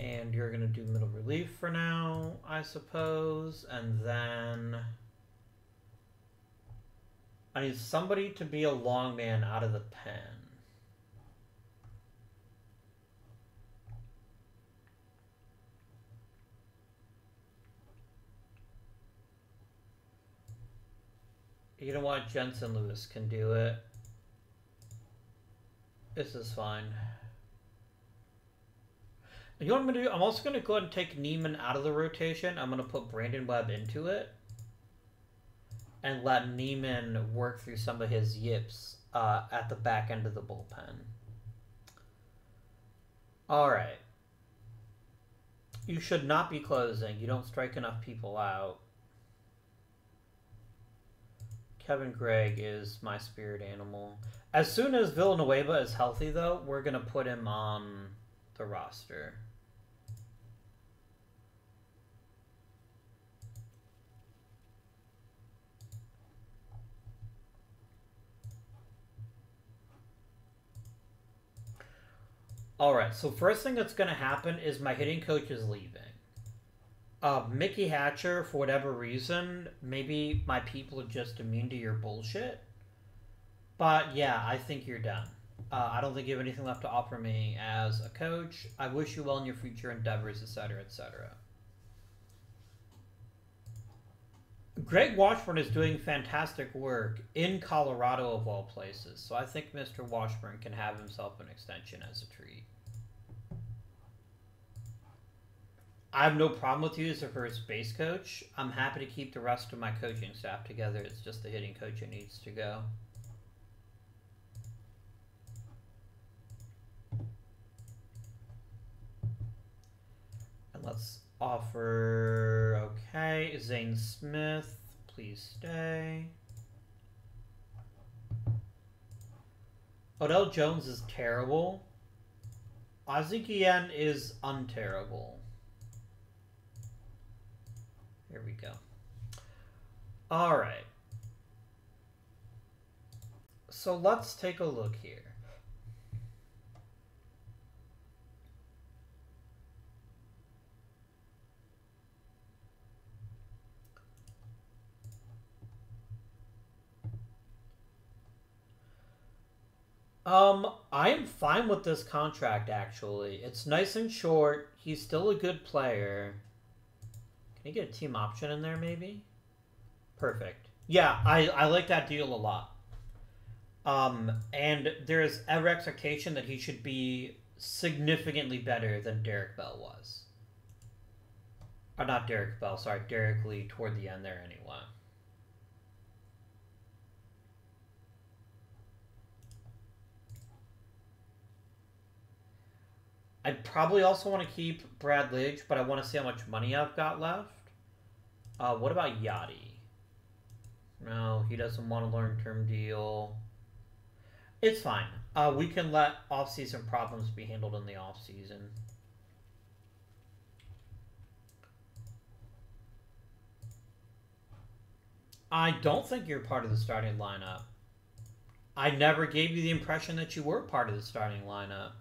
And you're going to do middle relief for now, I suppose. And then I need somebody to be a long man out of the pen. You know what? Jensen Lewis can do it. This is fine. You know what I'm going to do? I'm also going to go ahead and take Neiman out of the rotation. I'm going to put Brandon Webb into it. And let Neiman work through some of his yips at the back end of the bullpen. Alright. You should not be closing. You don't strike enough people out. Kevin Gregg is my spirit animal. As soon as Villanueva is healthy, though, we're going to put him on the roster. Alright, so first thing that's going to happen is my hitting coach is leaving. Mickey Hatcher, for whatever reason, maybe my people are just immune to your bullshit. But yeah, I think you're done. I don't think you have anything left to offer me as a coach. I wish you well in your future endeavors, etc., etc. Greg Washburn is doing fantastic work in Colorado, of all places. So I think Mr. Washburn can have himself an extension as a treat. I have no problem with you as a first base coach. I'm happy to keep the rest of my coaching staff together. It's just the hitting coach that needs to go. And let's offer... Okay, Zane Smith, please stay. Odell Jones is terrible. Ozzie Guillen is unterrible. Here we go. All right. So let's take a look here. I am fine with this contract, actually. It's nice and short. He's still a good player. Can you get a team option in there, maybe? Perfect. Yeah, I like that deal a lot. And there's every expectation that he should be significantly better than Derek Bell was. Or not Derek Bell, sorry, Derek Lee toward the end there anyway. I'd probably also want to keep Brad Lidge, but I want to see how much money I've got left. What about Yachty? No, he doesn't want a long-term deal. It's fine. We can let off-season problems be handled in the off-season. I don't think you're part of the starting lineup. I never gave you the impression that you were part of the starting lineup.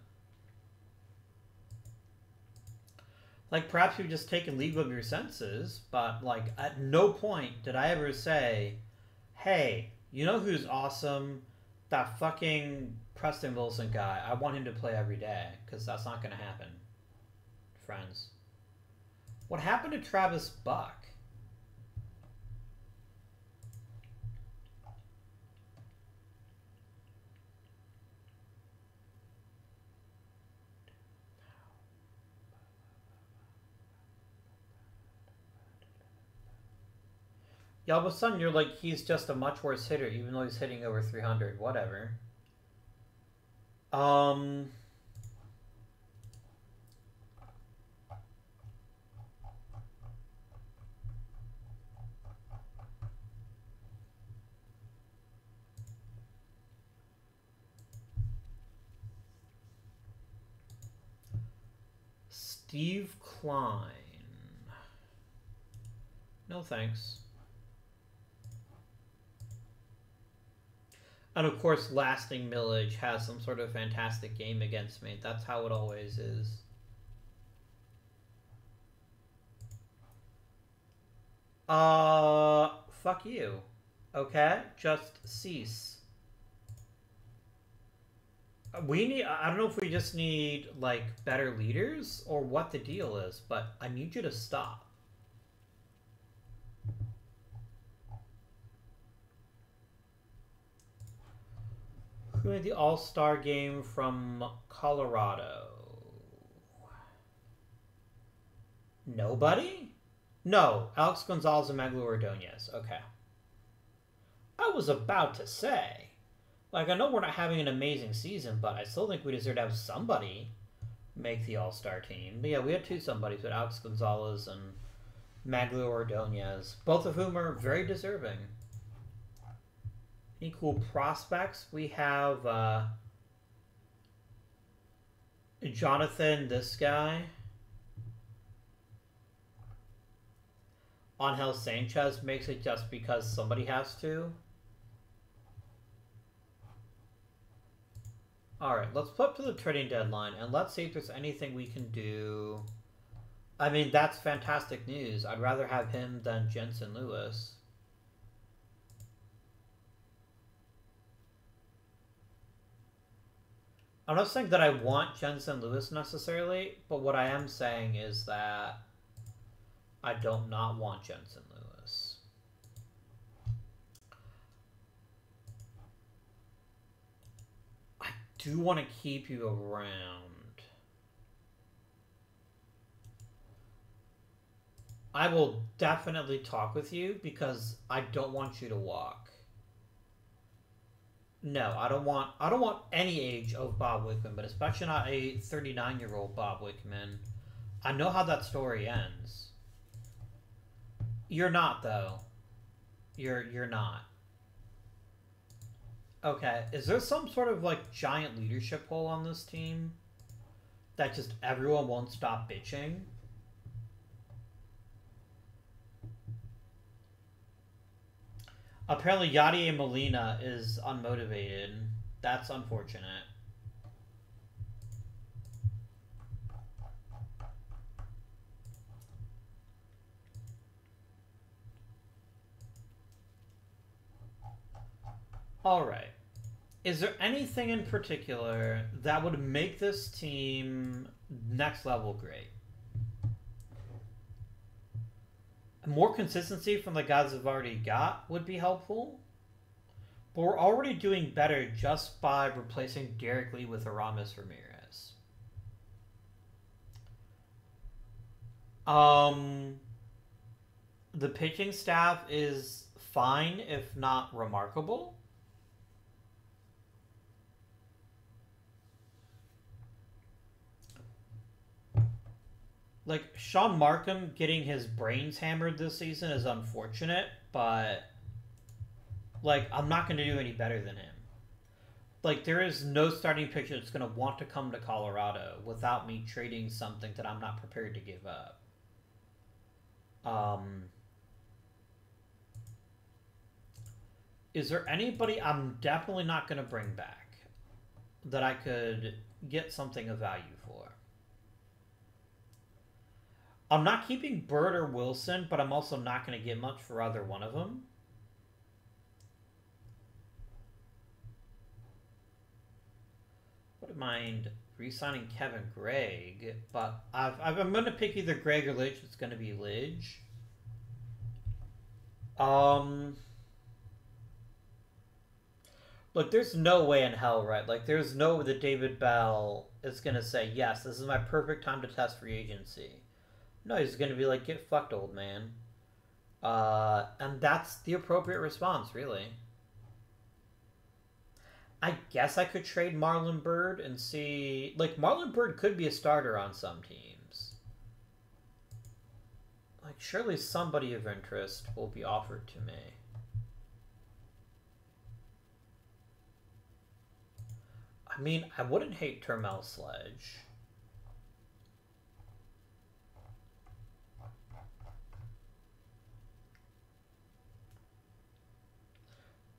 Like, perhaps you've just taken leave of your senses, but, like, at no point did I ever say, hey, you know who's awesome? That fucking Preston Wilson guy. I want him to play every day, because that's not going to happen, friends. What happened to Travis Buck? Yeah, all of a sudden you're like, he's just a much worse hitter, even though he's hitting over 300. Whatever. Steve Klein. No thanks. And of course, Lasting Millage has some sort of fantastic game against me. That's how it always is. Fuck you. Okay? Just cease. We need, I don't know if we just need, like, better leaders or what the deal is, but I need you to stop. Who made the All-Star game from Colorado? Nobody? No, Alex Gonzalez and Maglu Ordonez. Okay. I was about to say, like, I know we're not having an amazing season, but I still think we deserve to have somebody make the All-Star team. But yeah, we had two somebodies with Alex Gonzalez and Maglu Ordonez, both of whom are very deserving. Any cool prospects? We have Jonathan, this guy. Angel Sanchez makes it just because somebody has to. Alright, let's flip to the trading deadline and let's see if there's anything we can do. I mean, that's fantastic news. I'd rather have him than Jensen Lewis. I'm not saying that I want Jensen Lewis necessarily, but what I am saying is that I don't not want Jensen Lewis. I do want to keep you around. I will definitely talk with you because I don't want you to walk. No, I don't want any age of Bob Wickman, but especially not a 39-year-old Bob Wickman. I know how that story ends. You're not, though. You're not. Okay, is there some sort of, like, giant leadership hole on this team? That just everyone won't stop bitching? Apparently Yadier Molina is unmotivated. That's unfortunate. Alright. Is there anything in particular that would make this team next level great? More consistency from the guys we've already got would be helpful. But we're already doing better just by replacing Derek Lee with Aramis Ramirez. The pitching staff is fine, if not remarkable. Like, Sean Markham getting his brains hammered this season is unfortunate, but, like, I'm not going to do any better than him. Like, there is no starting pitcher that's going to want to come to Colorado without me trading something that I'm not prepared to give up. Is there anybody I'm definitely not going to bring back that I could get something of value for? I'm not keeping Bird or Wilson, but I'm also not going to get much for either one of them. What wouldn't mind re-signing Kevin Gregg, but I'm going to pick either Gregg or Lidge. It's going to be Lidge. Look, there's no way in hell, right? Like, there's no way that David Bell is going to say, yes, this is my perfect time to test free agency. No, he's going to be like, get fucked, old man. And that's the appropriate response, really. I guess I could trade Marlon Byrd and see... Like, Marlon Byrd could be a starter on some teams. Like, surely somebody of interest will be offered to me. I mean, I wouldn't hate Termel Sledge.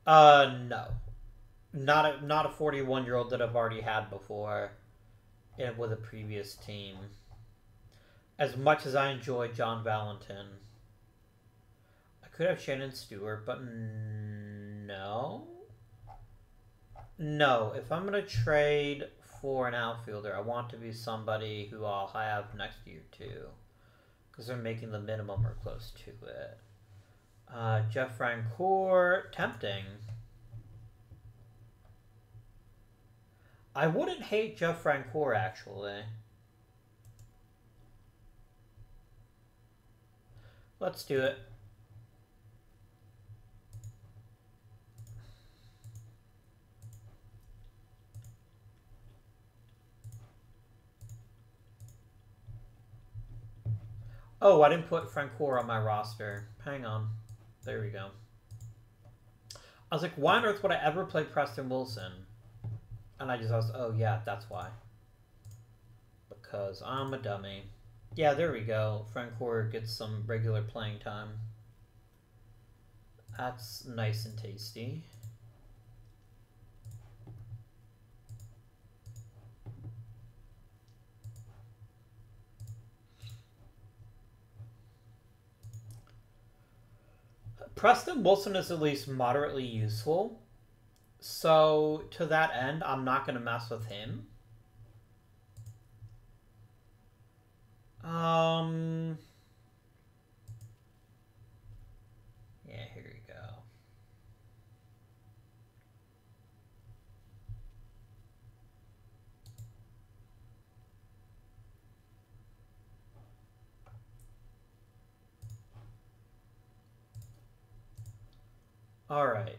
No. Not a 41-year-old that I've already had before with a previous team. As much as I enjoy John Valentin. I could have Shannon Stewart, but no. No, if I'm going to trade for an outfielder, I want to be somebody who I'll have next year too. Because they're making the minimum or close to it. Jeff Francoeur, tempting. I wouldn't hate Jeff Francoeur, actually. Let's do it. Oh, I didn't put Francoeur on my roster. Hang on. There we go. I was like, why on earth would I ever play Preston Wilson? And I was, oh yeah, that's why. Because I'm a dummy. Yeah, there we go. Francoeur gets some regular playing time. That's nice and tasty. Preston Wilson is at least moderately useful. So, to that end, I'm not going to mess with him. Yeah, here we go. All right.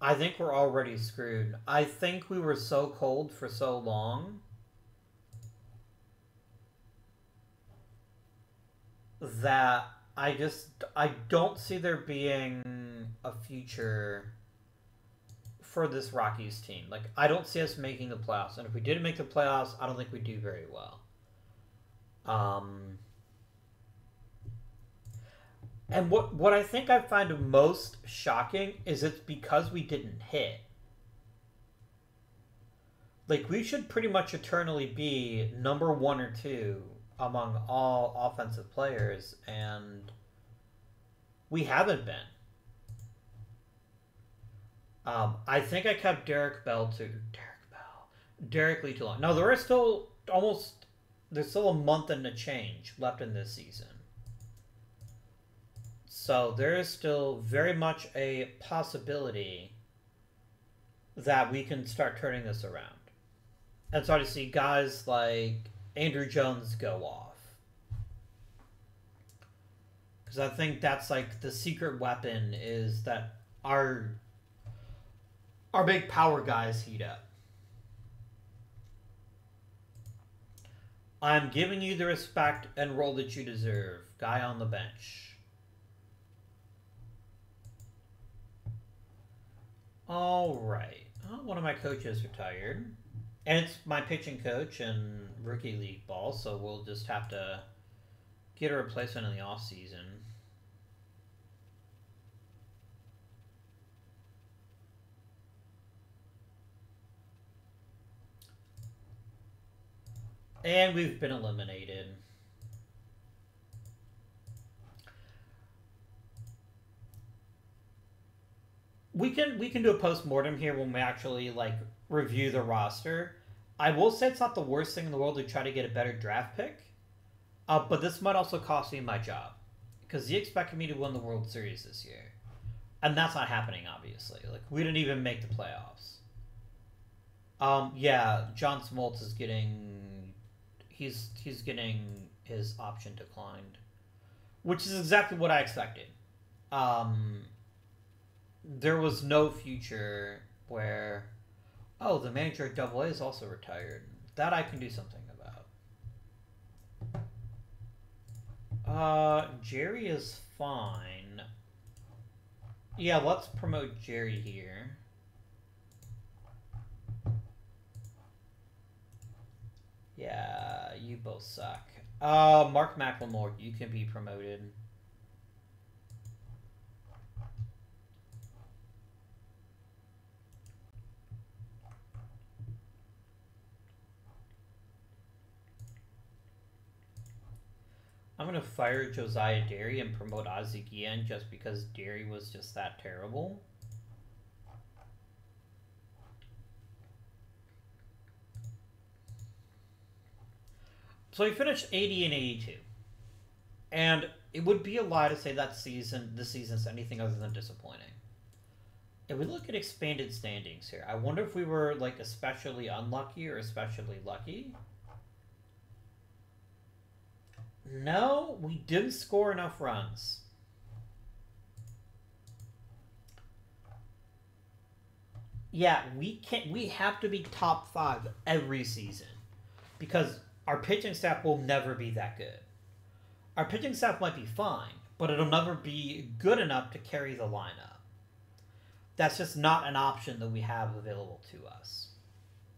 I think we're already screwed. I think we were so cold for so long that I don't see there being a future for this Rockies team. Like, I don't see us making the playoffs. And if we did make the playoffs, I don't think we'd do very well. And what I think I find most shocking is it's because we didn't hit. Like, we should pretty much eternally be number 1 or 2 among all offensive players, and we haven't been. I think I kept Derek Lee too long. No, there's still a month and a change left in this season. So there is still very much a possibility that we can start turning this around. And so to see guys like Andrew Jones go off. Because I think that's like the secret weapon is that our big power guys heat up. I'm giving you the respect and role that you deserve. Guy on the bench. All right. Oh, one of my coaches retired. And it's my pitching coach in rookie league ball, so we'll just have to get a replacement in the off season. And we've been eliminated. we can do a post-mortem here when we actually like review the roster. I will say it's not the worst thing in the world to try to get a better draft pick, but this might also cost me my job because he expected me to win the World Series this year, and that's not happening. Obviously, like we didn't even make the playoffs. Yeah, John Smoltz is getting he's getting his option declined, which is exactly what I expected. Um, there was no future where, oh, the manager at Double A is also retired. That I can do something about. Jerry is fine. Yeah, let's promote Jerry here. Yeah, you both suck. Mark McLemore, you can be promoted. I'm gonna fire Josiah Derry and promote Ozzie Guillen just because Derry was just that terrible. So he finished 80 and 82. And it would be a lie to say that this season's anything other than disappointing. If we look at expanded standings here, I wonder if we were like especially unlucky or especially lucky. No, we didn't score enough runs. Yeah, we have to be top 5 every season because our pitching staff will never be that good. Our pitching staff might be fine, but it'll never be good enough to carry the lineup. That's just not an option that we have available to us.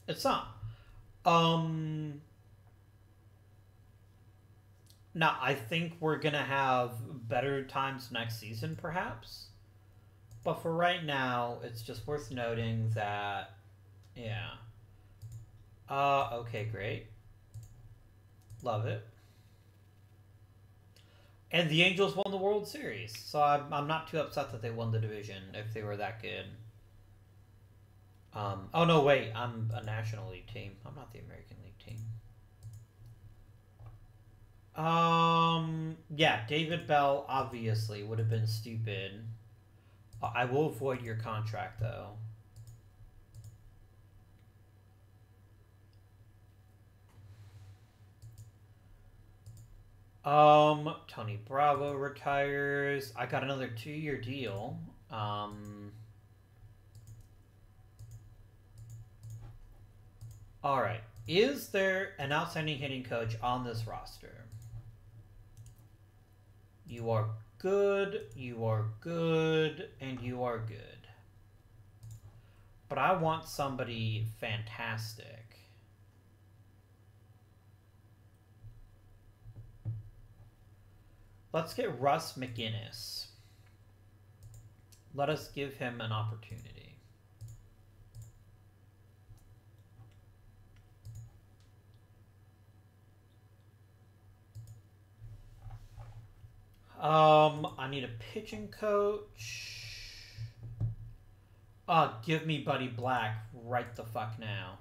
It's not. Now, I think we're going to have better times next season, perhaps. But for right now, it's just worth noting that, yeah. Okay, great. Love it. And the Angels won the World Series, so I'm not too upset that they won the division if they were that good. Oh no, wait, I'm a National League team. I'm not the American League team. Yeah, David Bell obviously would have been stupid. I will avoid your contract though. Tony Bravo retires. I got another 2-year deal. Alright. Is there an outstanding hitting coach on this roster? You are good, you are good, and you are good. But I want somebody fantastic. Let's get Russ McGinnis. Let us give him an opportunity. I need a pitching coach. Give me Buddy Black right the fuck now.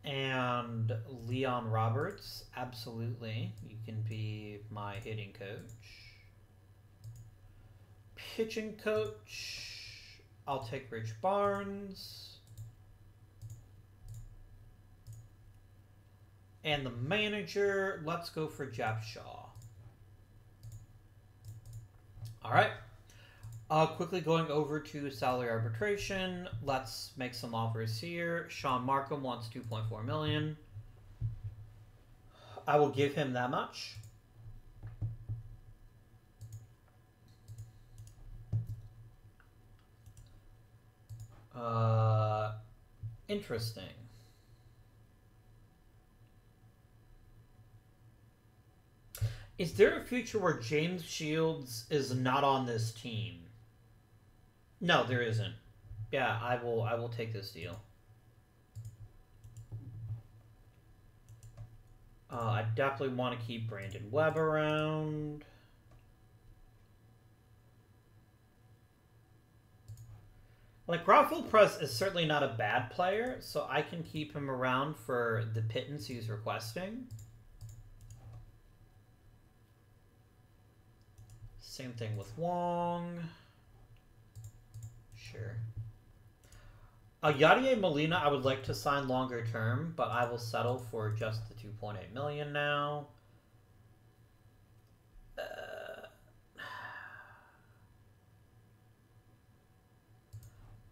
And Leon Roberts, absolutely. You can be my hitting coach. Pitching coach, I'll take Rich Barnes. And the manager, let's go for Jap Shaw. All right. Quickly going over to salary arbitration. Let's make some offers here. Sean Markham wants $2.4 million. I will give him that much. Interesting. Is there a future where James Shields is not on this team? No, there isn't. Yeah, I will take this deal. I definitely want to keep Brandon Webb around. Like, Rafael Press is certainly not a bad player, so I can keep him around for the pittance he's requesting. Same thing with Wong. Sure. Yadier Molina, I would like to sign longer term, but I will settle for just the 2.8 million now.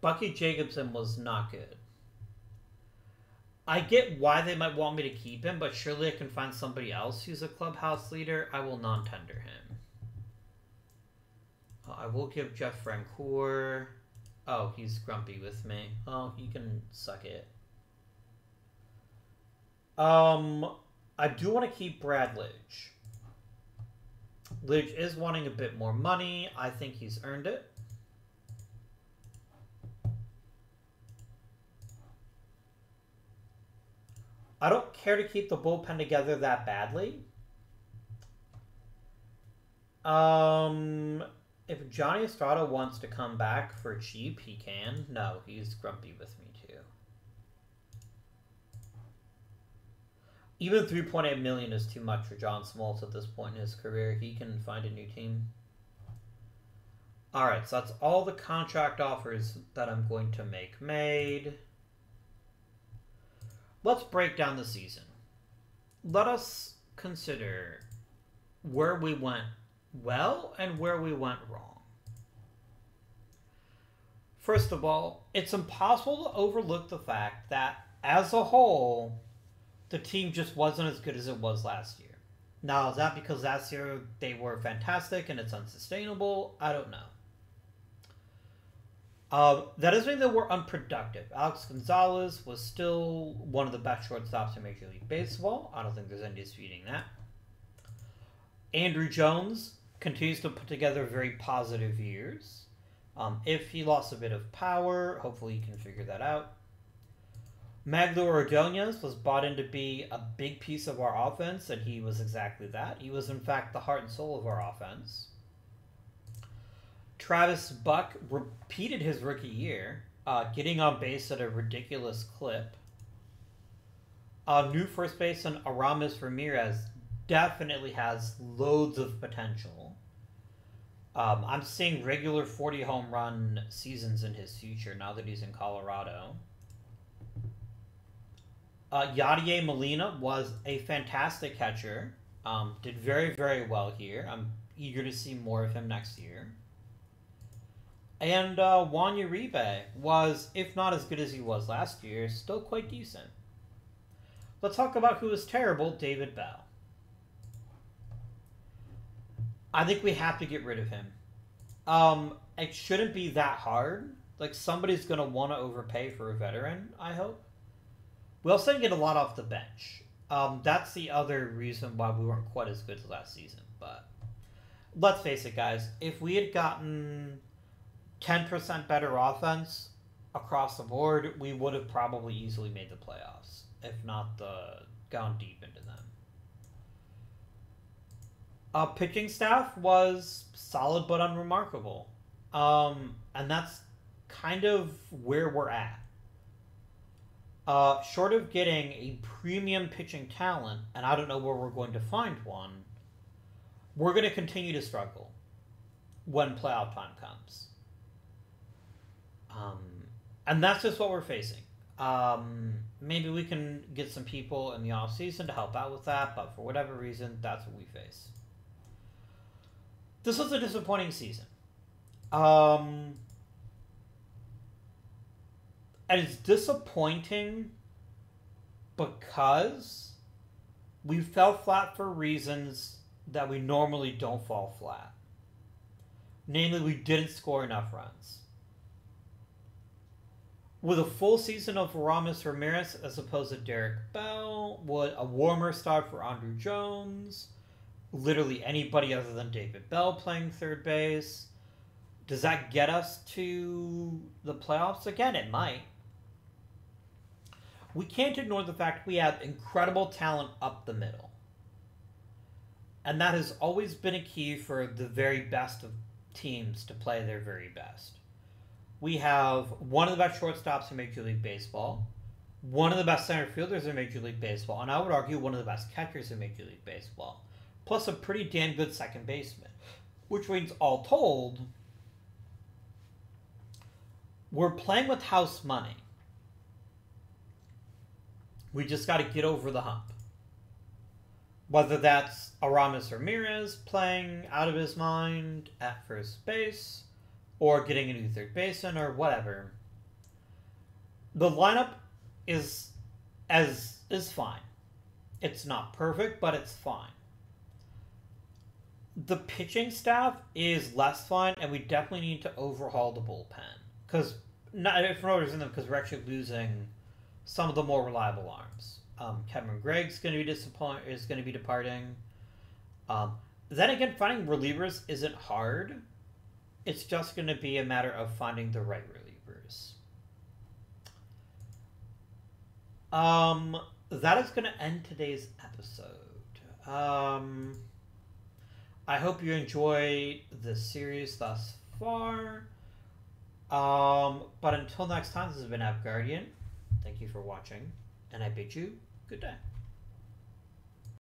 Bucky Jacobson was not good. I get why they might want me to keep him, but surely I can find somebody else who's a clubhouse leader. I will non-tender him. I will give Jeff Francoeur. Oh, he's grumpy with me. Oh, he can suck it. I do want to keep Brad Lidge. Lidge is wanting a bit more money. I think he's earned it. I don't care to keep the bullpen together that badly. If Johnny Estrada wants to come back for cheap, he can. No, he's grumpy with me too. Even 3.8 million is too much for John Smoltz at this point in his career. He can find a new team. Alright, so that's all the contract offers that I'm going to make made. Let's break down the season. Let us consider where we went well and where we went wrong. First of all, it's impossible to overlook the fact that, as a whole, the team just wasn't as good as it was last year. Now, is that because last year they were fantastic and it's unsustainable? I don't know. That doesn't mean that we're unproductive. Alex Gonzalez was still one of the best shortstops in Major League Baseball. I don't think there's any disputing that. Andrew Jones continues to put together very positive years. If he lost a bit of power, hopefully he can figure that out. Maglo Ordonez was brought in to be a big piece of our offense, and he was exactly that. He was, in fact, the heart and soul of our offense. Travis Buck repeated his rookie year, getting on base at a ridiculous clip. New first baseman Aramis Ramirez definitely has loads of potential. I'm seeing regular 40 home run seasons in his future now that he's in Colorado. Yadier Molina was a fantastic catcher. Did very, very well here. I'm eager to see more of him next year. And Juan Uribe was, if not as good as he was last year, still quite decent. Let's talk about who was terrible, David Bell. I think we have to get rid of him. It shouldn't be that hard. Like, somebody's going to want to overpay for a veteran, I hope. We also didn't get a lot off the bench. That's the other reason why we weren't quite as good as last season. But let's face it, guys. If we had gotten 10% better offense across the board, we would have probably easily made the playoffs, if not gone deep into them. Pitching staff was solid but unremarkable. And that's kind of where we're at. Short of getting a premium pitching talent, and I don't know where we're going to find one, we're going to continue to struggle when playoff time comes. And that's just what we're facing. Maybe we can get some people in the offseason to help out with that, but for whatever reason, that's what we face. This was a disappointing season. And it's disappointing because we fell flat for reasons that we normally don't fall flat. Namely, we didn't score enough runs. With a full season of Aramis Ramirez as opposed to Derek Bell, would a warmer start for Andrew Jones, literally anybody other than David Bell playing third base, does that get us to the playoffs again? It might. We can't ignore the fact we have incredible talent up the middle. And that has always been a key for the very best of teams to play their very best. We have one of the best shortstops in Major League Baseball, one of the best center fielders in Major League Baseball, and I would argue one of the best catchers in Major League Baseball, plus a pretty damn good second baseman. Which means, all told, we're playing with house money. We just got to get over the hump. Whether that's Aramis Ramirez playing out of his mind at first base, or getting a new third baseman, or whatever. The lineup is fine. It's not perfect, but it's fine. The pitching staff is less fine, and we definitely need to overhaul the bullpen. Because, not for no reason, because we're actually losing some of the more reliable arms. Kevin Gregg's going to be departing. Then again, finding relievers isn't hard. It's just going to be a matter of finding the right relievers. That is going to end today's episode. I hope you enjoy this series thus far. But until next time, this has been App Guardian. Thank you for watching, and I bid you good day.